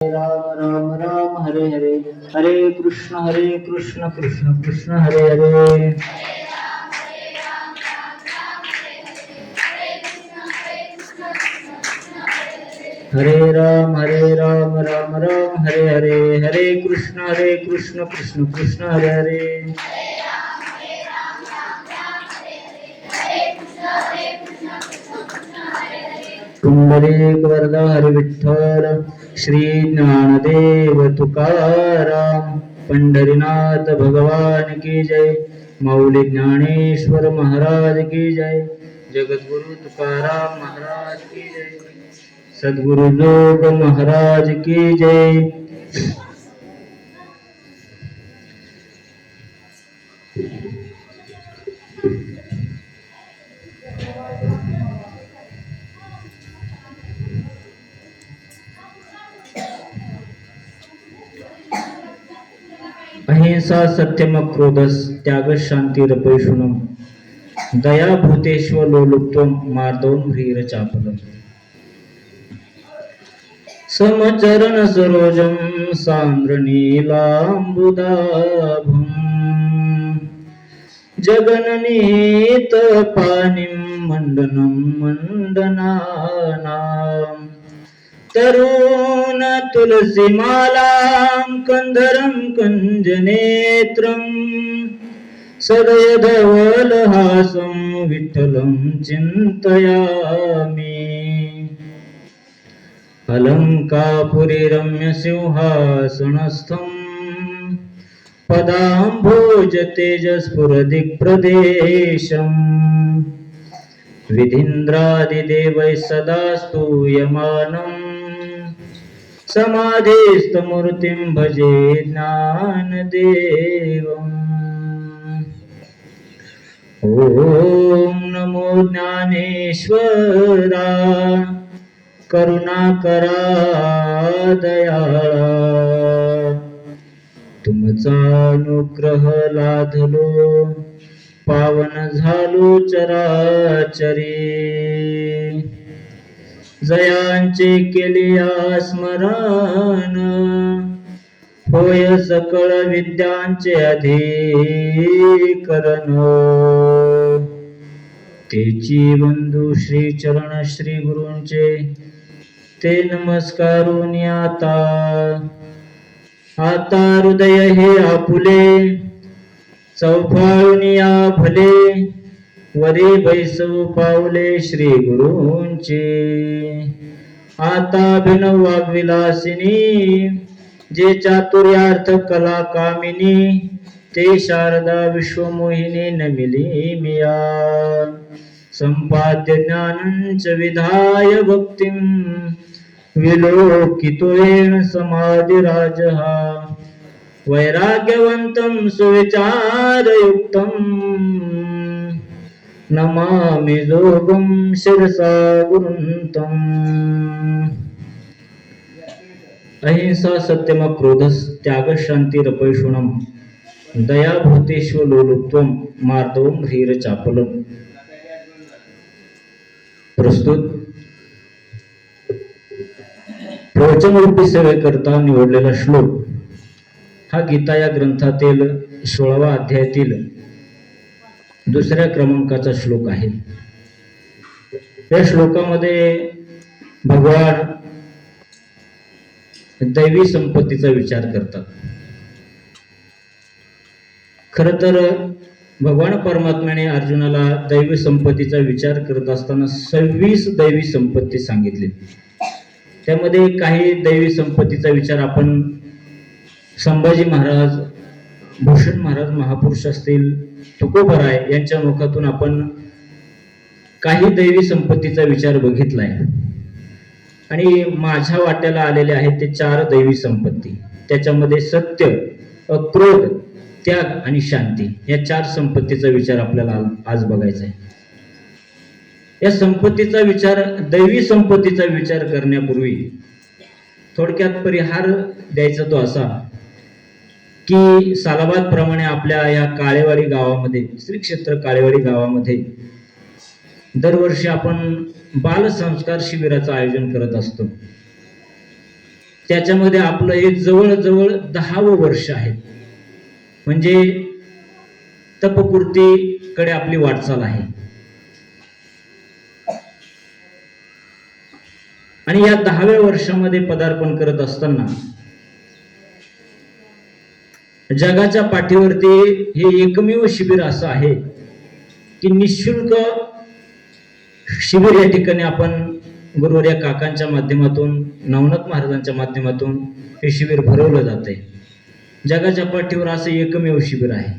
राम राम राम हरे हरे, हरे कृष्ण कृष्ण कृष्ण हरे हरे। हरे राम राम राम हरे हरे, हरे कृष्ण कृष्ण कृष्ण हरे हरे। पुंडलिक वरदा हरि विठ्ठल, श्री ज्ञानदेव तुकाराम, पंढरीनाथ भगवान की जय, माऊली ज्ञानेश्वर महाराज की जय, जगद्गुरु तुकाराम महाराज की जय, सद्गुरु जोग महाराज की जय। अहिंसा सत्यम क्रोधस त्याग शांती रपैषुणम, दया भूतेश्व लोलुप्त्वम मार्दवम ह्रीर चापलम, समचरण सरोजम सांद्र नीलांबुदाभम, जगननीत पानिम मंडनम मंडनानाम, तरुण तुलसीमालां कंधरं कंजनेत्रं, सदय धवलहासं विठ्ठलं चिन्तयामि, अलंकापुरी रम्य सिंहासनस्थं, पदाम्भोज तेजस्फुरदिक्प्रदेशम्, विधीन्द्रादिदेवैः सदा स्तूयमानम्, समाधिस्थमूर्तिं भजे ज्ञानदेवम्। ॐ नमो ज्ञानेश्वरा, करुणाकरा दयाळा, तुमचा अनुग्रह लाधलो, पावन झालो चराचरी, जयांचे केलिया स्मरण, होय सकळ विद्यांचे अधिकरण, तेची बंधू श्री चरण श्री गुरूंचे, ते नमस्कारून आता हृदय हे आपुले, चौफाळून या भले, वरी बैसव पावले श्री गुरूंची, आता भिनव वाग्विलासिनी, जे चातुर्यार्थ कला कामिनी, ते शारदा विश्वमोहिनी नमिली मिया, संपाद्य ज्ञानंच विधाय भक्तिं, विलोकितोयेन समाधिराजहा, वैराग्यवंतं सुविचारयुक्तं, नमामि जोगं शिरसा गुरुंतम्। अहिंसा सत्यम क्रोधस त्याग शांती रपैषुणम, दया भूतेश्व लोलुप्त्वम मार्दवम ह्रीर चापलम। प्रस्तुत प्रवचनरूपी सेवेकरता निवडलेला श्लोक हा गीता या ग्रंथातील 16व्या अध्यायातील दुसऱ्या क्रमांकाचा श्लोक आहे। या श्लोकामध्ये भगवान दैवी संपत्तीचा विचार करतात। खर तर भगवान परमात्म्याने अर्जुनाला दैवी संपत्तीचा विचार करत असताना 26 दैवी संपत्ती सांगितली। त्यामध्ये काही दैवी संपत्तीचा विचार आपण संभाजी महाराज, भूषण महाराज महापुरुष असतील, तुकोबराय यांच्या मुखातून आपण काही दैवी संपत्तीचा विचार बघितलाय आणि माझ्या वाट्याला आलेले आहेत ते 4 दैवी संपत्ती। त्याच्यामध्ये सत्य, क्रोध, त्याग आणि शांती या 4 संपत्तीचा विचार आपल्याला आज बघायचा आहे। या संपत्तीचा विचार, दैवी संपत्तीचा विचार करण्यापूर्वी थोडक्यात परिहार द्यायचा तो असा की सालाबाद प्रमाणे आपल्या या काळेवाडी गावामध्ये, श्री क्षेत्र काळेवाडी गावामध्ये दरवर्षी आपण बाल संस्कार शिबिराचं आयोजन करत असतो। त्याच्यामध्ये आपलं हे जवळजवळ 10वं वर्ष आहे. म्हणजे तपपूर्तीकडे आपली वाटचाल आहे. आणि या 10व्या वर्षामध्ये पदार्पण करत असताना जगाच्या पाठीवरती हे एकमेव शिबिर असं आहे की निशुल्क शिबिर या ठिकाणी आपण गुरुवर्य काकांच्या माध्यमातून, नवनाथ महाराजांच्या माध्यमातून हे शिबिर भरवलं जाते. जगाच्या पाठीवर असं एकमेव शिबिर आहे.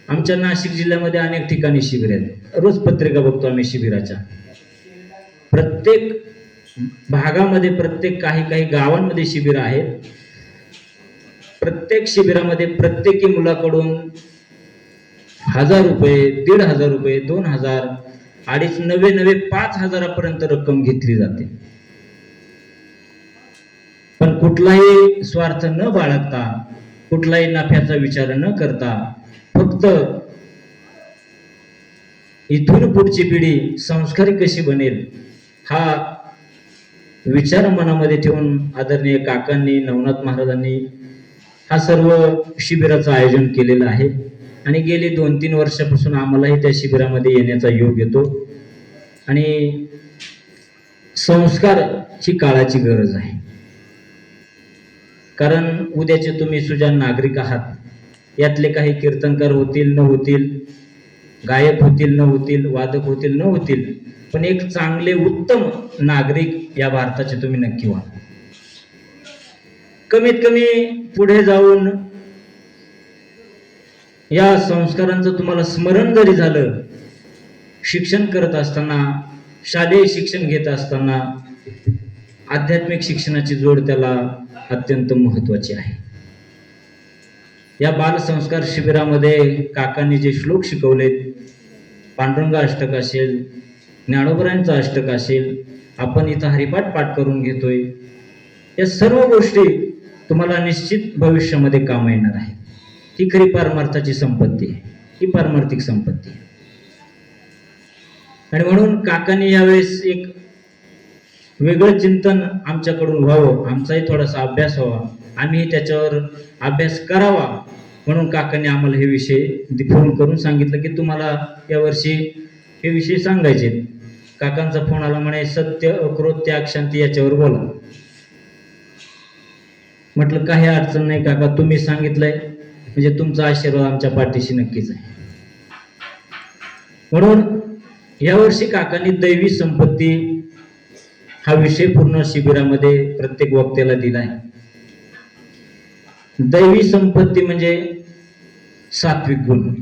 आमच्या नाशिक जिल्ह्यामध्ये अनेक ठिकाणी शिबिर आहेत. रोज पत्रिका बघतो आम्ही शिबिराच्या. प्रत्येक भागामध्ये, प्रत्येक काही गावांमध्ये शिबिर आहेत. प्रत्येक शिबिरामध्ये प्रत्येकी मुलाकडून 1000 रुपये, 1500 रुपये, 2000, 2,500, नवे 5,000 पर्यंत रक्कम घेतली जाते. पण कुठलाही स्वार्थ न बाळगता, कुठलाही नफ्याचा विचार न करता, फक्त इथून पुढची पिढी संस्कारी कशी बनेल हा विचार मनामध्ये ठेवून आदरणीय काकांनी, नवनाथ महाराजांनी हा सर्व शिबिराचं आयोजन केलेलं आहे. आणि गेली 2-3 वर्षापासून आम्हालाही त्या शिबिरामध्ये येण्याचा योग येतो. आणि संस्कार ही काळाची गरज आहे. कारण उद्याचे तुम्ही सुजाण नागरिक आहात. यातले काही कीर्तनकार होतील न होतील, गायक होतील न होतील, वादक होतील न होतील, पण एक चांगले उत्तम नागरिक या भारताचे तुम्ही नक्की व्हा. कमीत कमी पुढे जाऊन या संस्कारांचं तुम्हाला स्मरण जरी झालं, शिक्षण करत असताना, शालेय शिक्षण घेत असताना आध्यात्मिक शिक्षणाची जोड त्याला अत्यंत महत्वाची आहे. या बालसंस्कार शिबिरामध्ये काकांनी जे श्लोक शिकवलेत, पांडुरंग अष्टक असेल, ज्ञानोबरायांचा अष्टक असेल, आपण इथं हरिपाठ पाठ करून घेतोय, या सर्व गोष्टी तुम्हाला निश्चित भविष्यामध्ये काम येणार आहे. ही खरी पारमार्थाची संपत्ती आहे, ही पारमार्थिक संपत्ती आहे. आणि म्हणून काकांनी यावेळेस एक वेगळं चिंतन आमच्याकडून व्हावं, आमचाही थोडासा अभ्यास व्हावा, आम्ही त्याच्यावर अभ्यास करावा, म्हणून काकांनी आम्हाला हे विषय फोन करून सांगितलं की तुम्हाला यावर्षी हे विषय सांगायचे. काकांचा फोन आला, म्हणे सत्य, अक्रोध, त्याग, शांती याच्यावर बोला. म्हटलं काही अडचण नाही काका, तुम्ही सांगितलंय म्हणजे तुमचा आशीर्वाद आमच्या पाठीशी नक्कीच आहे. म्हणून यावर्षी काकांनी दैवी संपत्ती हा विषय पूर्ण शिबिरामध्ये प्रत्येक वक्त्याला दिलाय. दैवी संपत्ती म्हणजे सात्विक गुण.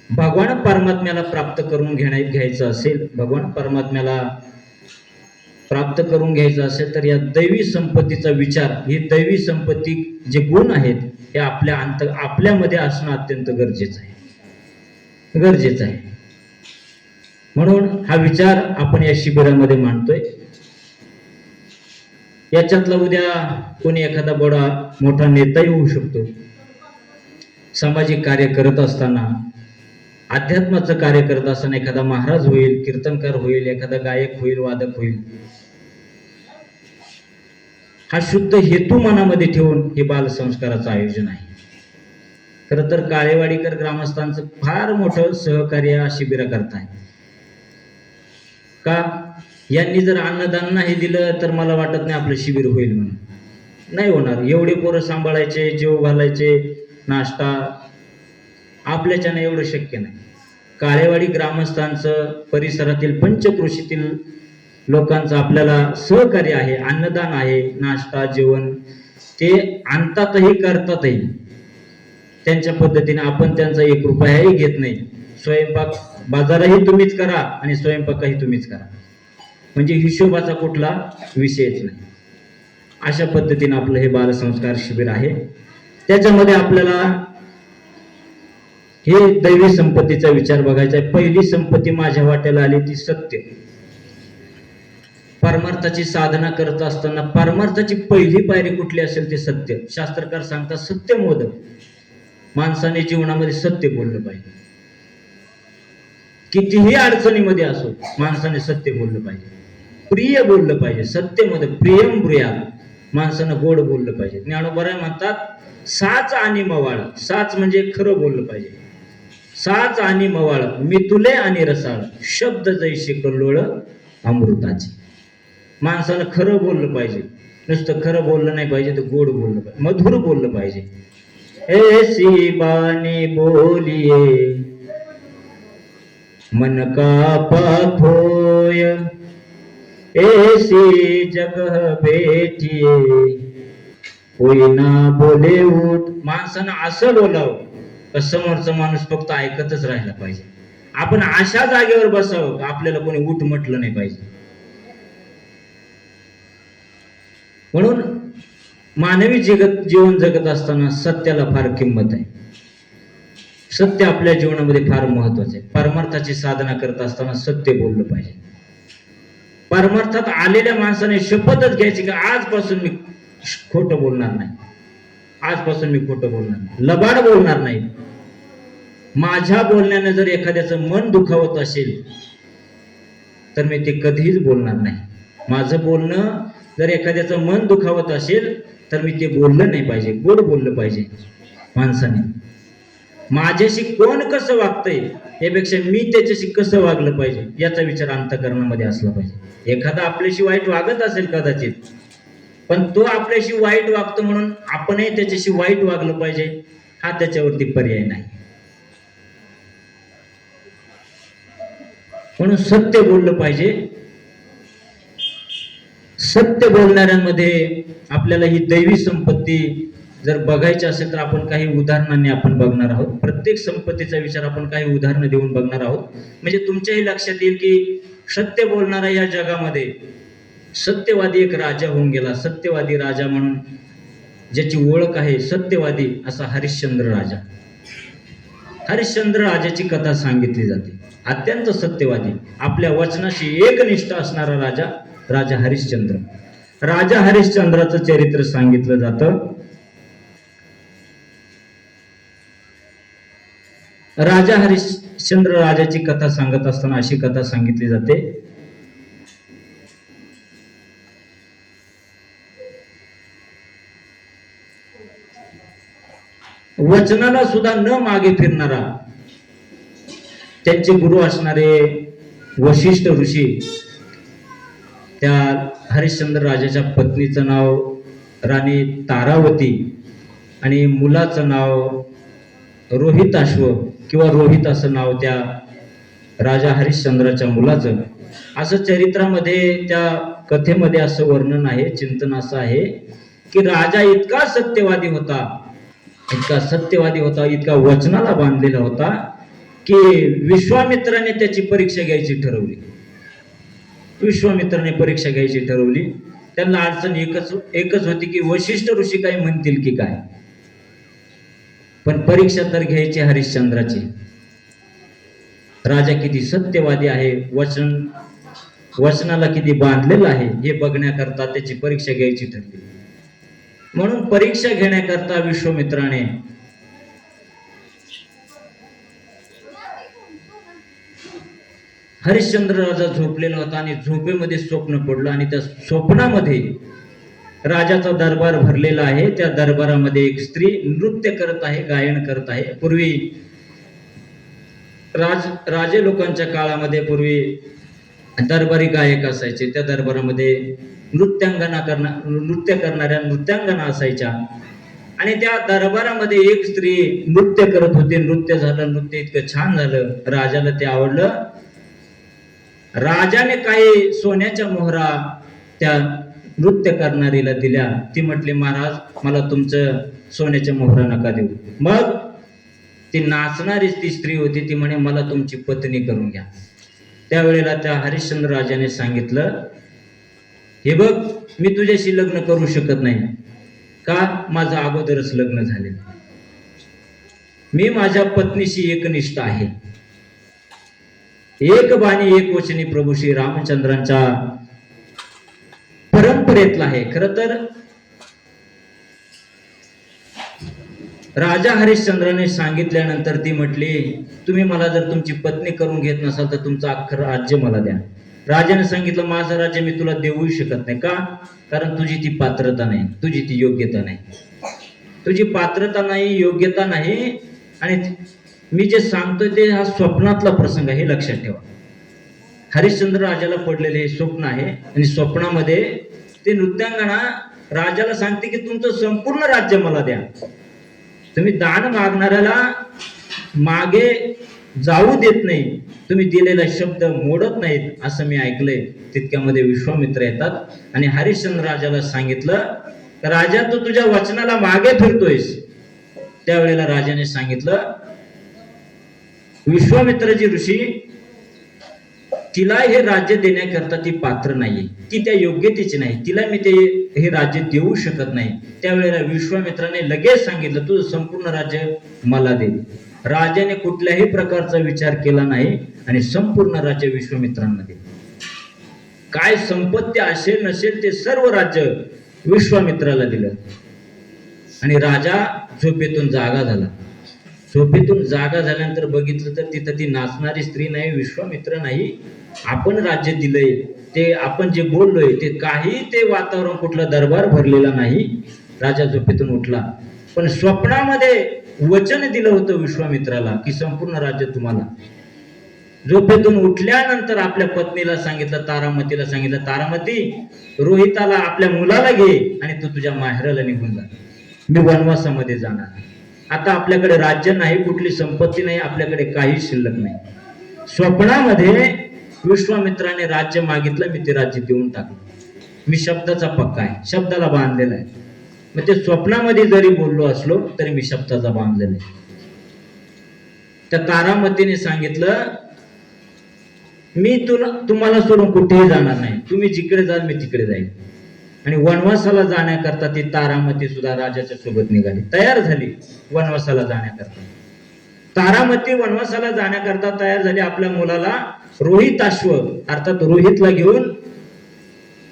भगवान परमात्म्याला प्राप्त करून घ्यायचं असेल, भगवान परमात्म्याला प्राप्त करून घ्यायचं असेल तर या दैवी संपत्तीचा विचार, ही दैवी संपत्ती जे गुण आहेत हे आपल्यामध्ये असणं अत्यंत गरजेचं आहे. म्हणून हा विचार आपण या शिबिरामध्ये मांडतोय. याच्यातला उद्या कोणी एखादा मोठा नेताही होऊ शकतो. सामाजिक कार्य करत असताना, अध्यात्माचं कार्य करत असताना एखादा महाराज होईल, कीर्तनकार होईल, एखादा गायक होईल, वादक होईल. हा शुद्ध हेतू मनामध्ये ठेवून हे बालसंस्काराचं आयोजन आहे. खरं तर काळेवाडीकर ग्रामस्थांचं फार मोठं सहकार्य या शिबिराकरता आहे. का? यांनी जर अन्नदान नाही दिलं तर मला वाटत नाही आपलं शिबिर होईल म्हणून. नाही होणार. एवढे पोरं सांभाळायचे, जेव घालायचे, नाश्ता, आपल्याच्यानं एवढं शक्य नाही. काळेवाडी ग्रामस्थांचं, परिसरातील पंचक्रोशीतील लोकांचं आपल्याला सहकार्य आहे, अन्नदान आहे, नाश्ता, जेवण ते आणतातही, करतातही त्यांच्या पद्धतीने. आपण त्यांचा 1 रुपयाही घेत नाही. स्वयंपाक बाजारही तुम्हीच करा आणि स्वयंपाकही तुम्हीच करा, म्हणजे हिशोबाचा कुठला विषयच नाही. अशा पद्धतीने आपलं हे बालसंस्कार शिबिर आहे. त्याच्यामध्ये आपल्याला हे दैवी संपत्तीचा विचार बघायचा आहे. पहिली संपत्ती माझ्या वाट्याला आली ती सत्य. परमार्थाची साधना करत असताना परमार्थाची पहिली पायरी कुठली असेल ते सत्य. शास्त्रकार सांगतात सत्य मोदक. माणसाने जीवनामध्ये सत्य बोललं पाहिजे. कितीही अडचणीमध्ये असो माणसाने सत्य बोललं पाहिजे, प्रिय बोललं पाहिजे. सत्य मोदक, प्रियम ब्रूयात. माणसानं गोड बोललं पाहिजे. ज्ञानोबराय म्हणतात साच आणि मवाळ. साच म्हणजे खरं बोललं पाहिजे. साच आणि मवाळ मितुले आणि रसाळ शब्द जैसे कल्लोळ अमृताचे. माणसानं खरं बोललं पाहिजे. नुसतं खरं बोललं नाही पाहिजे, तर गोड बोललं पाहिजे, मधुर बोललं पाहिजे. ऐसी बानी बोलिये मन का पाथोय, ऐसी जगह बैठिये कोई ना बोले उठ. माणसानं असं बोलावं तर समोरचा माणूस फक्त ऐकतच राहिला पाहिजे. आपण अशा जागेवर बसावं आपल्याला कोणी उठ म्हटलं नाही पाहिजे. म्हणून मानवी जीवन जगत असताना सत्याला फार किंमत आहे. सत्य आपल्या जीवनामध्ये फार महत्वाचं आहे. परमार्थाची साधना करत असताना सत्य बोललं पाहिजे. परमार्थात आलेल्या माणसाने शपथच घ्यायची की आजपासून मी खोटं बोलणार नाही, आजपासून मी खोटं बोलणार नाही, लबाड बोलणार नाही. माझ्या बोलण्याने जर एखाद्याचं मन दुखावत असेल तर मी ते कधीच बोलणार नाही. माझं बोलणं जर एखाद्याचं मन दुखावत असेल तर मी ते बोललं नाही पाहिजे. गोड बोललं पाहिजे माणसाने. माझ्याशी कोण कसं वागतंय यापेक्षा मी त्याच्याशी कसं वागलं पाहिजे याचा विचार अंतःकरणामध्ये असला पाहिजे. एखादा आपल्याशी वाईट वागत असेल कदाचित, पण तो आपल्याशी वाईट वागतो म्हणून आपणही त्याच्याशी वाईट वागलं पाहिजे हा त्याच्यावरती पर्याय नाही. म्हणून सत्य बोललं पाहिजे. सत्य बोलणाऱ्यांमध्ये आपल्याला ही दैवी संपत्ती जर बघायची असेल तर आपण काही उदाहरणांनी आपण बघणार आहोत. प्रत्येक संपत्तीचा विचार आपण काही उदाहरणं देऊन बघणार आहोत. म्हणजे तुमच्याही लक्षात येईल की सत्य बोलणारा या जगामध्ये सत्यवादी एक राजा होऊन गेला. सत्यवादी राजा म्हणून ज्याची ओळख आहे सत्यवादी असा हरिश्चंद्र राजा. हरिश्चंद्र राजाची कथा सांगितली जाते. अत्यंत सत्यवादी, आपल्या वचनाशी एकनिष्ठ असणारा राजा, राजा हरिश्चंद्र. राजा हरिश्चंद्राचं चरित्र सांगितलं जातं. राजा हरिश्चंद्र राजाची कथा सांगत असताना अशी कथा सांगितली जाते. वचनाला सुद्धा न मागे फिरणारा, त्यांचे गुरु असणारे वशिष्ठ ऋषी, त्या हरिश्चंद्र राजाच्या पत्नीचं नाव राणी तारावती आणि मुलाचं नाव रोहिताश्व किंवा रोहित असं नाव त्या राजा हरिश्चंद्राच्या मुलाचं. असं चरित्रामध्ये त्या कथेमध्ये असं वर्णन आहे, चिंतन असं आहे की राजा इतका सत्यवादी होता, इतका सत्यवादी होता, इतका वचनाला बांधलेला होता की विश्वामित्राने त्याची परीक्षा घ्यायची ठरवली. विश्वामित्राने परीक्षा घ्यायची ठरवली. त्यांना अडचण एकच होती की वशिष्ठ ऋषी काय म्हणतील की काय, पण परीक्षा तर घ्यायची हरिश्चंद्राची. राजा किती सत्यवादी आहे, वचनाला किती बांधलेला आहे हे बघण्याकरता त्याची परीक्षा घ्यायची ठरली. म्हणून परीक्षा घेण्याकरता विश्वामित्राने हरिश्चंद्र राजा झोपलेला होता आणि झोपेमध्ये स्वप्न पडलं आणि त्या स्वप्नामध्ये राजाचा दरबार भरलेला आहे. त्या दरबारामध्ये एक स्त्री नृत्य करत आहे, गायन करत आहे. पूर्वी राजे लोकांच्या काळामध्ये पूर्वी दरबारी गायक असायचे. त्या दरबारामध्ये नृत्य करणाऱ्या नृत्यांगना असायच्या आणि त्या दरबारामध्ये एक स्त्री नृत्य करत होती. नृत्य झालं, नृत्य इतकं छान झालं, राजाला ते आवडलं. राजाने काही सोन्याच्या मोहरा त्या नृत्य करणारीला दिल्या. ती म्हटली, महाराज मला तुमचं सोन्याच्या मोहरा नका देऊ. मग ती नाचणारी ती स्त्री होती, ती म्हणे मला तुमची पत्नी करून घ्या. त्यावेळेला त्या हरिश्चंद्र राजाने सांगितलं, हे बघ मी तुझ्याशी लग्न करू शकत नाही. का? माझं अगोदरच लग्न झाले. मी माझ्या पत्नीशी एकनिष्ठ आहे. एक बाणी एक वचनी प्रभू श्री रामचंद्रांच्या परंपरेतला आहे. खरं तर राजा हरिश्चंद्राने सांगितल्यानंतर ती म्हटली, तुम्ही मला जर तुमची पत्नी करून घेत नसाल तर तुमचं अख्खं राज्य मला द्या. राजाने सांगितलं माझं राज्य मी तुला देऊ शकत नाही. का? कारण तुझी ती पात्रता नाही, तुझी ती योग्यता नाही, तुझी पात्रता नाही, योग्यता नाही. आणि मी जे सांगतोय ते हा स्वप्नातला प्रसंग आहे, हे लक्षात ठेवा. हरिश्चंद्र राजाला पडलेले हे स्वप्न आहे आणि स्वप्नामध्ये ते नृत्यांगना राजाला सांगते की तुमचं संपूर्ण राज्य मला द्या. तुम्ही दान मागणाऱ्याला मागे जाऊ देत नाही, तुम्ही दिलेला शब्द मोडत नाहीत, असं मी ऐकलंय. तितक्यामध्ये विश्वामित्र येतात आणि हरिश्चंद्र राजाला सांगितलं, राजा तू तुझ्या वचनाला मागे फिरतोयस. त्यावेळेला राजाने सांगितलं, विश्वामित्रजी ऋषी, तिला हे राज्य देण्याकरता ती पात्र नाहीये, ती त्या योग्यतेची नाही, तिला मी ते हे राज्य देऊ शकत नाही. त्यावेळेला विश्वामित्राने लगेच सांगितलं, तुझं संपूर्ण राज्य मला दे. राजाने कुठल्याही प्रकारचा विचार केला नाही आणि संपूर्ण राज्य विश्वामित्रांना दिले. काय संपत्ती असेल नसेल ते सर्व राज्य विश्वामित्राला दिलं. आणि राजा झोपेतून जागा झाला. झोपेतून जागा झाल्यानंतर बघितलं तर तिथं ती नाचणारी स्त्री नाही, विश्वामित्र नाही. आपण राज्य दिलंय, ते आपण जे बोललोय ते काही, ते वातावरण कुठला दरबार भरलेला नाही. राजा झोपेतून उठला, पण स्वप्नामध्ये वचन दिलं होतं विश्वामित्राला की संपूर्ण राज्य तुम्हाला. झोपेतून उठल्यानंतर आपल्या पत्नीला सांगितलं, तारामतीला सांगितलं, तारामती, रोहिताला आपल्या मुलाला घे आणि तू तुझ्या माहेराला निघून जा, मी वनवासामध्ये जाणार. आता आपल्याकडे राज्य नाही, कुठली संपत्ती नाही, आपल्याकडे काही शिल्लक नाही. स्वप्नामध्ये विश्वामित्राने राज्य मागितलं, मी ते राज्य देऊन टाकलं. मी शब्दाचा पक्का आहे, शब्दाला बांधलेला आहे. मग ते स्वप्नामध्ये जरी बोललो असलो तरी मी शब्दाचा बांधलेला आहे. त्या तारामतीने सांगितलं, मी तुम्हाला सोडून कुठेही जाणार नाही, तुम्ही जिकडे जाल मी तिकडे जाईल. आणि वनवासाला जाण्याकरता ती तारामती सुद्धा राजाच्या सोबत निघाली, तयार झाली वनवासाला जाण्याकरता. तारामती वनवासाला जाण्याकरता तयार झाली. आपल्या मुलाला रोहिताश्व अर्थात रोहितला घेऊन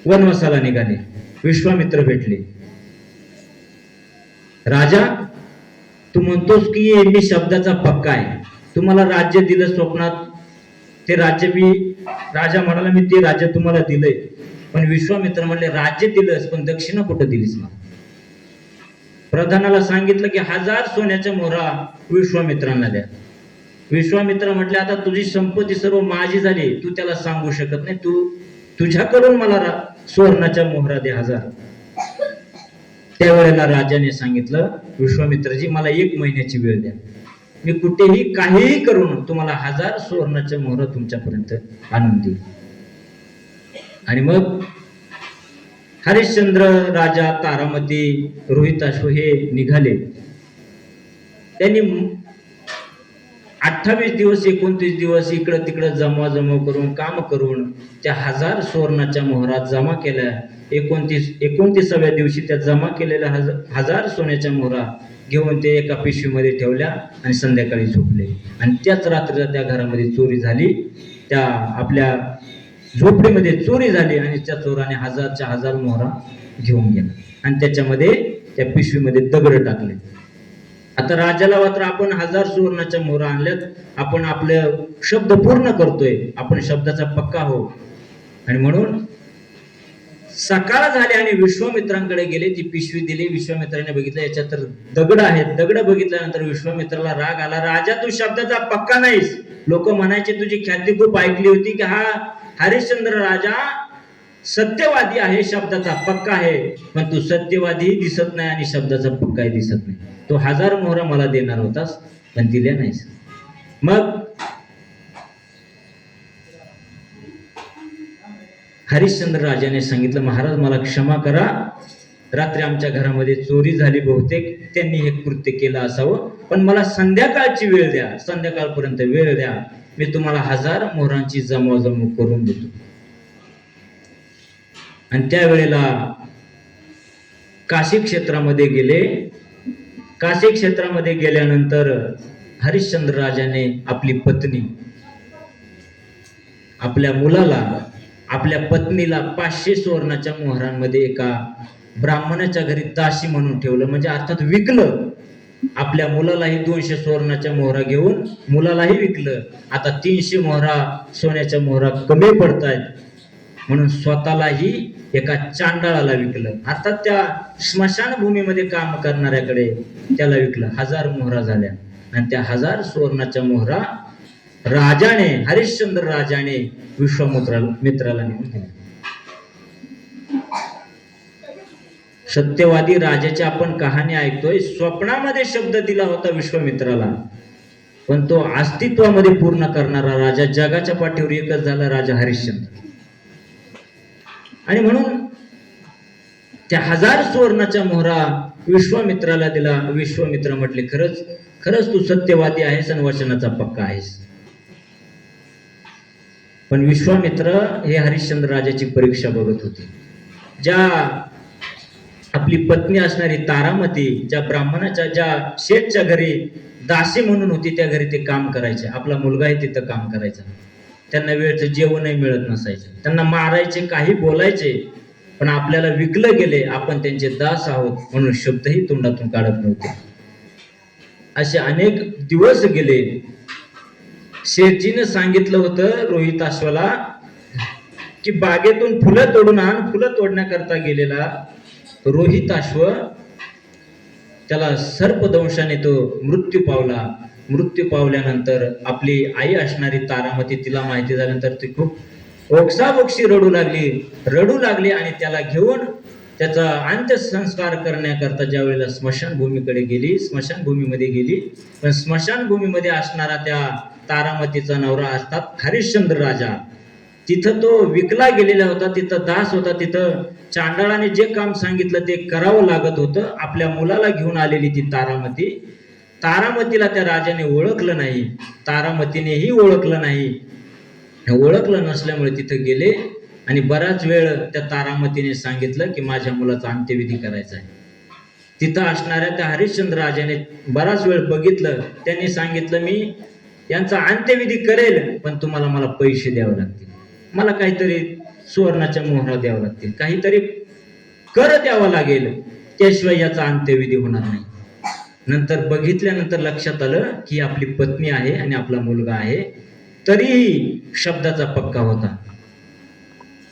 वनवासाला निघाले. विश्वामित्र भेटले. राजा, तू म्हणतोस की मी शब्दाचा पक्का आहे, तुम्हाला राज्य दिलं स्वप्नात, ते राज्य मी, राजा म्हणाला मी ते राज्य तुम्हाला दिलंय. पण विश्वामित्र म्हणले, राज्य दिलंस पण दक्षिणा कुठं दिलीस मला? प्रधानाला सांगितलं की 1000 सोन्याच्या मोहरा विश्वामित्रांना द्या. विश्वामित्र म्हटले, आता तुझी संपत्ती सर्व माझी झाली, तू त्याला सांगू शकत नाही, तू तुझ्याकडून मला सुवर्णाच्या मोहरा दे 1000. त्यावेळेला राजाने सांगितलं, विश्वामित्रजी मला 1 महिन्याची वेळ द्या, मी कुठेही काहीही करून तुम्हाला 1000 सुवर्णाच्या मोहरा तुमच्यापर्यंत आणून देईल. आणि मग हरिश्चंद्र राजा, तारामती, रोहिताश्व हे निघाले. त्यांनी 28 दिवस 29 दिवस इकडं तिकडं जमवाजमव करून काम करून त्या 1000 सुवर्णाच्या मोहरा जमा केल्या. 29व्या दिवशी त्या जमा केलेल्या 1000 सोन्याच्या मोहरा घेऊन ते एका पिशवीमध्ये ठेवल्या आणि संध्याकाळी झोपले. आणि त्याच रात्रीला त्या घरामध्ये चोरी झाली, त्या आपल्या झोपडीमध्ये चोरी झाली आणि त्या चोराने 1000च्या 1000 मोहरा घेऊन गेला आणि त्याच्यामध्ये त्या पिशवीमध्ये दगड टाकले. आता राजाला मात्र आपण 1000 सुवर्णाच्या मोहरा आणल्यात, आपण आपले शब्द पूर्ण करतोय, आपण शब्दाचा पक्का हो. आणि म्हणून सकाळ झाली आणि विश्वामित्रांकडे गेले, ती पिशवी दिली. विश्वामित्राने बघितलं याच्यात तर दगड आहेत. दगड बघितल्यानंतर विश्वामित्राला राग आला, राजा तू शब्दाचा पक्का नाहीस. लोक म्हणायचे, तुझी ख्याती खूप ऐकली होती की हा हरिश्चंद्र राजा सत्यवादी आहे, शब्दाचा पक्का आहे, पण तू सत्यवादी दिसत नाही आणि शब्दाचा पक्काही दिसत नाही. तो 1000 मोहरा मला देणार होतास पण दिल्या नाहीस. मग हरिश्चंद्र राजाने सांगितलं, महाराज मला क्षमा करा, रात्री आमच्या घरामध्ये चोरी झाली, बहुतेक त्यांनी हे कृत्य केलं असावं, पण मला संध्याकाळची वेळ द्या, संध्याकाळपर्यंत वेळ द्या, मी तुम्हाला 1000 मोहरांची जमवाजमव करून देतो. आणि त्यावेळेला काशी क्षेत्रामध्ये गेले. काशी क्षेत्रामध्ये गेल्यानंतर हरिश्चंद्र राजाने आपली पत्नी, आपल्या मुलाला, आपल्या पत्नीला 500 सुवर्णाच्या मोहरांमध्ये एका ब्राह्मणाच्या घरी दासी म्हणून ठेवलं, म्हणजे अर्थात विकलं. आपल्या मुलालाही 200 सुवर्णाच्या मोहरा घेऊन मुलालाही विकलं. आता 300 मोहरा सोन्याच्या मोहरा कमी पडतायत म्हणून स्वतःलाही एका चांडाळाला विकलं. आता त्या स्मशानभूमीमध्ये काम करणाऱ्याकडे त्याला विकलं. 1000 मोहरा झाल्या आणि त्या 1000 सुवर्णाच्या मोहरा राजाने, हरिश्चंद्र राजाने विश्वामित्राला नेऊन दिल्या. सत्यवादी राजाची आपण कहाणी ऐकतोय. स्वप्नामध्ये शब्द दिला होता विश्वामित्राला, पण तो अस्तित्वामध्ये पूर्ण करणारा राजा, जगाच्या पाठीवर एकच झाला, राजा हरिश्चंद्र. आणि म्हणून त्या 1000 सुवर्णाच्या मोहरा विश्वामित्राला दिला. विश्वामित्र म्हटले, खरंच खरंच तू सत्यवादी आहेस आणि वचनाचा पक्का आहेस. पण विश्वामित्र हे हरिश्चंद्र राजाची परीक्षा बघत होते. ज्या आपली पत्नी असणारी तारामती, ज्या ब्राह्मणाच्या, ज्या शेठच्या घरी दासी म्हणून होती, त्या घरी ते काम करायचे. आपला मुलगाही तिथं काम करायचा. त्यांना वेळचं जेवणही मिळत नसायचं. त्यांना मारायचे, काही बोलायचे, पण आपल्याला विकलं गेले, आपण त्यांचे दास आहोत म्हणून शब्दही तोंडातून काढत नव्हते. असे अनेक दिवस गेले. शेठजीने सांगितलं होतं रोहिताश्वाला की बागेतून फुलं तोडून आण. फुलं तोडण्याकरता गेलेला रोहिताश्व, त्याला सर्पदंशाने तो मृत्यू पावला. मृत्यू पावल्यानंतर आपली आई असणारी तारामती, तिला माहिती झाल्यानंतर ती खूप ओक्साबोक्षी रडू लागली आणि त्याला घेऊन त्याचा अंत्यसंस्कार करण्याकरता ज्या वेळेला स्मशानभूमीकडे गेली, स्मशानभूमीमध्ये गेली, पण स्मशानभूमीमध्ये असणारा त्या तारामतीचा नवरा असतात हरिश्चंद्र राजा, तिथं तो विकला गेलेला होता, तिथं दास होता. तिथं चांडाळाने जे काम सांगितलं ते करावं लागत होतं. आपल्या मुलाला घेऊन आलेली ती तारामती, तारामतीला त्या राजाने ओळखलं नाही, तारामतीनेही ओळखलं नाही. ओळखलं नसल्यामुळे तिथं गेले आणि बराच वेळ त्या तारामतीने सांगितलं की माझ्या मुलाचा अंत्यविधी करायचा आहे. तिथं असणाऱ्या त्या हरिश्चंद्र राजाने बराच वेळ बघितलं. त्यांनी सांगितलं, मी यांचा अंत्यविधी करेल, पण तुम्हाला मला पैसे द्यावे लागतील, मला काहीतरी सुवर्णाच्या मोहरा द्यावं लागतील, काहीतरी कर द्यावा लागेल, त्याशिवाय याचा अंत्यविधी होणार नाही. नंतर बघितल्यानंतर लक्षात आलं की आपली पत्नी आहे आणि आपला मुलगा आहे. तरीही शब्दाचा पक्का होता,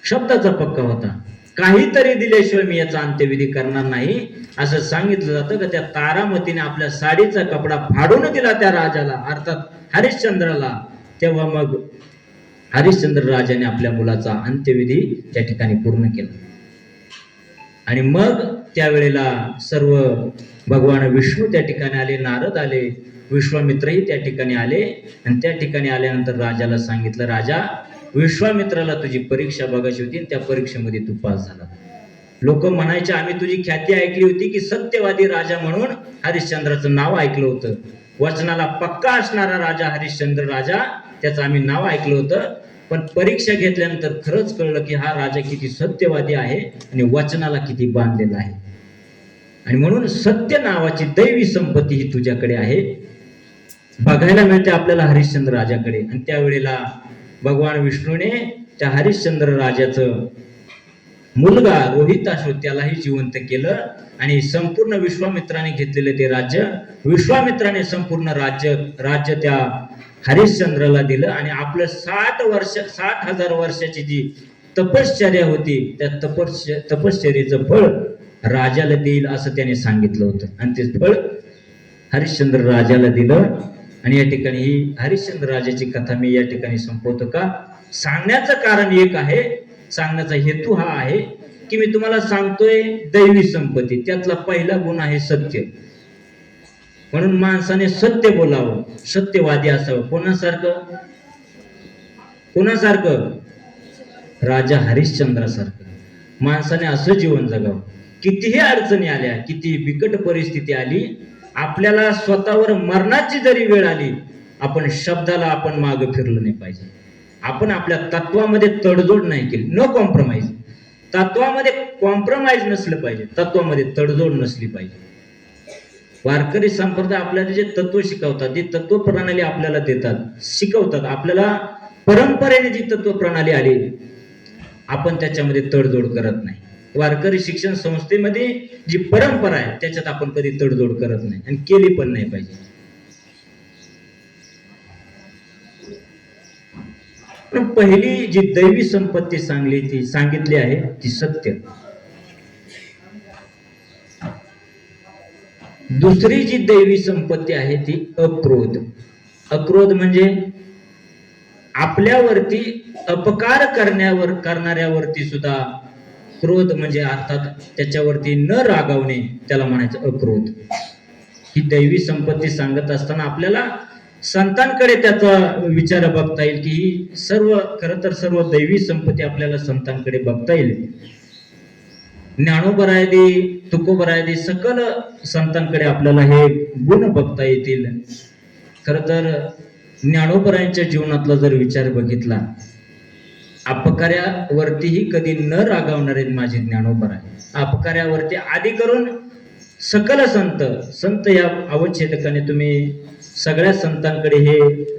शब्दाचा पक्का होता. काहीतरी दिल्याशिवाय मी याचा अंत्यविधी करणार नाही असं सांगितलं जातं. का त्या तारामतीने आपल्या साडीचा कपडा फाडून दिला त्या राजाला, अर्थात हरिश्चंद्राला. तेव्हा मग हरिश्चंद्र राजाने आपल्या मुलाचा अंत्यविधी त्या ठिकाणी पूर्ण केला. आणि मग त्यावेळेला सर्व भगवान विष्णू त्या ठिकाणी आले, नारद आले, विश्वामित्रही त्या ठिकाणी आले. आणि त्या ठिकाणी आल्यानंतर राजाला सांगितलं, राजा, विश्वामित्राला तुझी परीक्षा बघायची होती, त्या परीक्षेमध्ये तू पास झाला. लोक म्हणायचे, आम्ही तुझी ख्याती ऐकली होती की सत्यवादी राजा म्हणून हरिश्चंद्राचं नाव ऐकलं होतं, वचनाला पक्का असणारा राजा हरिश्चंद्र राजा, त्याचं आम्ही नाव ऐकलं होतं. पण परीक्षा घेतल्यानंतर खरंच कळलं की हा राजा किती सत्यवादी आहे आणि वचनाला किती बांधलेला आहे. आणि म्हणून सत्य नावाची दैवी संपत्ती ही तुझ्याकडे आहे, बघायला मिळते आपल्याला हरिश्चंद्र राजाकडे. आणि त्यावेळेला भगवान विष्णूने त्या हरिश्चंद्र राजाचं मुलगा रोहिताश्व त्यालाही जिवंत केलं आणि संपूर्ण विश्वामित्राने घेतलेले ते राज्य, विश्वामित्राने संपूर्ण राज्य त्या हरिश्चंद्राला दिलं. आणि आपलं 60,000 वर्षाची जी तपश्चर्या होती, त्या तपश्चर्याचं फळ राजाला देईल असं त्याने सांगितलं होतं. आणि ते फळ हरिश्चंद्र राजाला दिलं. आणि या ठिकाणी ही हरिश्चंद्र राजाची कथा मी या ठिकाणी संपवतो. का सांगण्याचं कारण एक आहे, सांगण्याचा हेतू हा आहे की मी तुम्हाला सांगतोय दैवी संपत्ती, त्यातला पहिला गुण आहे सत्य. म्हणून माणसाने सत्य बोलावं, सत्यवादी असावं. कोणासारखं? कोणासारखं? राजा हरिश्चंद्रासारखं. माणसाने असं जीवन जगावं. कितीही अडचणी आल्या, किती बिकट परिस्थिती आली, आपल्याला स्वतःवर मरणाची जरी वेळ आली, आपण शब्दाला आपण मागं फिरलं नाही पाहिजे. आपण आपल्या तत्वामध्ये तडजोड नाही केली, नो कॉम्प्रोमाइज. तत्वामध्ये कॉम्प्रोमाइज नसलं पाहिजे, तत्वामध्ये तडजोड नसली पाहिजे. वारकरी संप्रदाय आपल्याला जे तत्व शिकवतात, जी तत्व प्रणाली आपल्याला देतात, शिकवतात, आपल्याला परंपरेने जी तत्व प्रणाली आली, आपण त्याच्यामध्ये तडजोड करत नाही. वारकरी शिक्षण संस्थेमध्ये जी परंपरा आहे त्याच्यात आपण कधी तडजोड करत नाही आणि केली पण नाही पाहिजे. पण पहिली जी दैवी संपत्ती सांगितली आहे ती सत्य. दुसरी जी दैवी संपत्ती आहे ती अक्रोध. अक्रोध म्हणजे आपल्यावरती अपकार करणाऱ्यावरती सुद्धा क्रोध म्हणजे अर्थात त्याच्यावरती न रागावणे, त्याला म्हणायचं अक्रोध. ही दैवी संपत्ती सांगत असताना आपल्याला संतांकडे त्याचा विचार बघता येईल की ही खरं तर सर्व दैवी संपत्ती आपल्याला संतांकडे बघता येईल. ज्ञानोबरायदी, तुकोबरायदी सकल संतांकडे आपल्याला हे गुण बघता येतील. खर तर ज्ञानोबरायांच्या जीवनातला जर विचार बघितला, अपकार्यावरतीही कधी न रागावणारे माझे ज्ञानोबर आहे. अपकार्यावरती आधी करून सकल संत या अवच्छेदकाने तुम्ही सगळ्या संतांकडे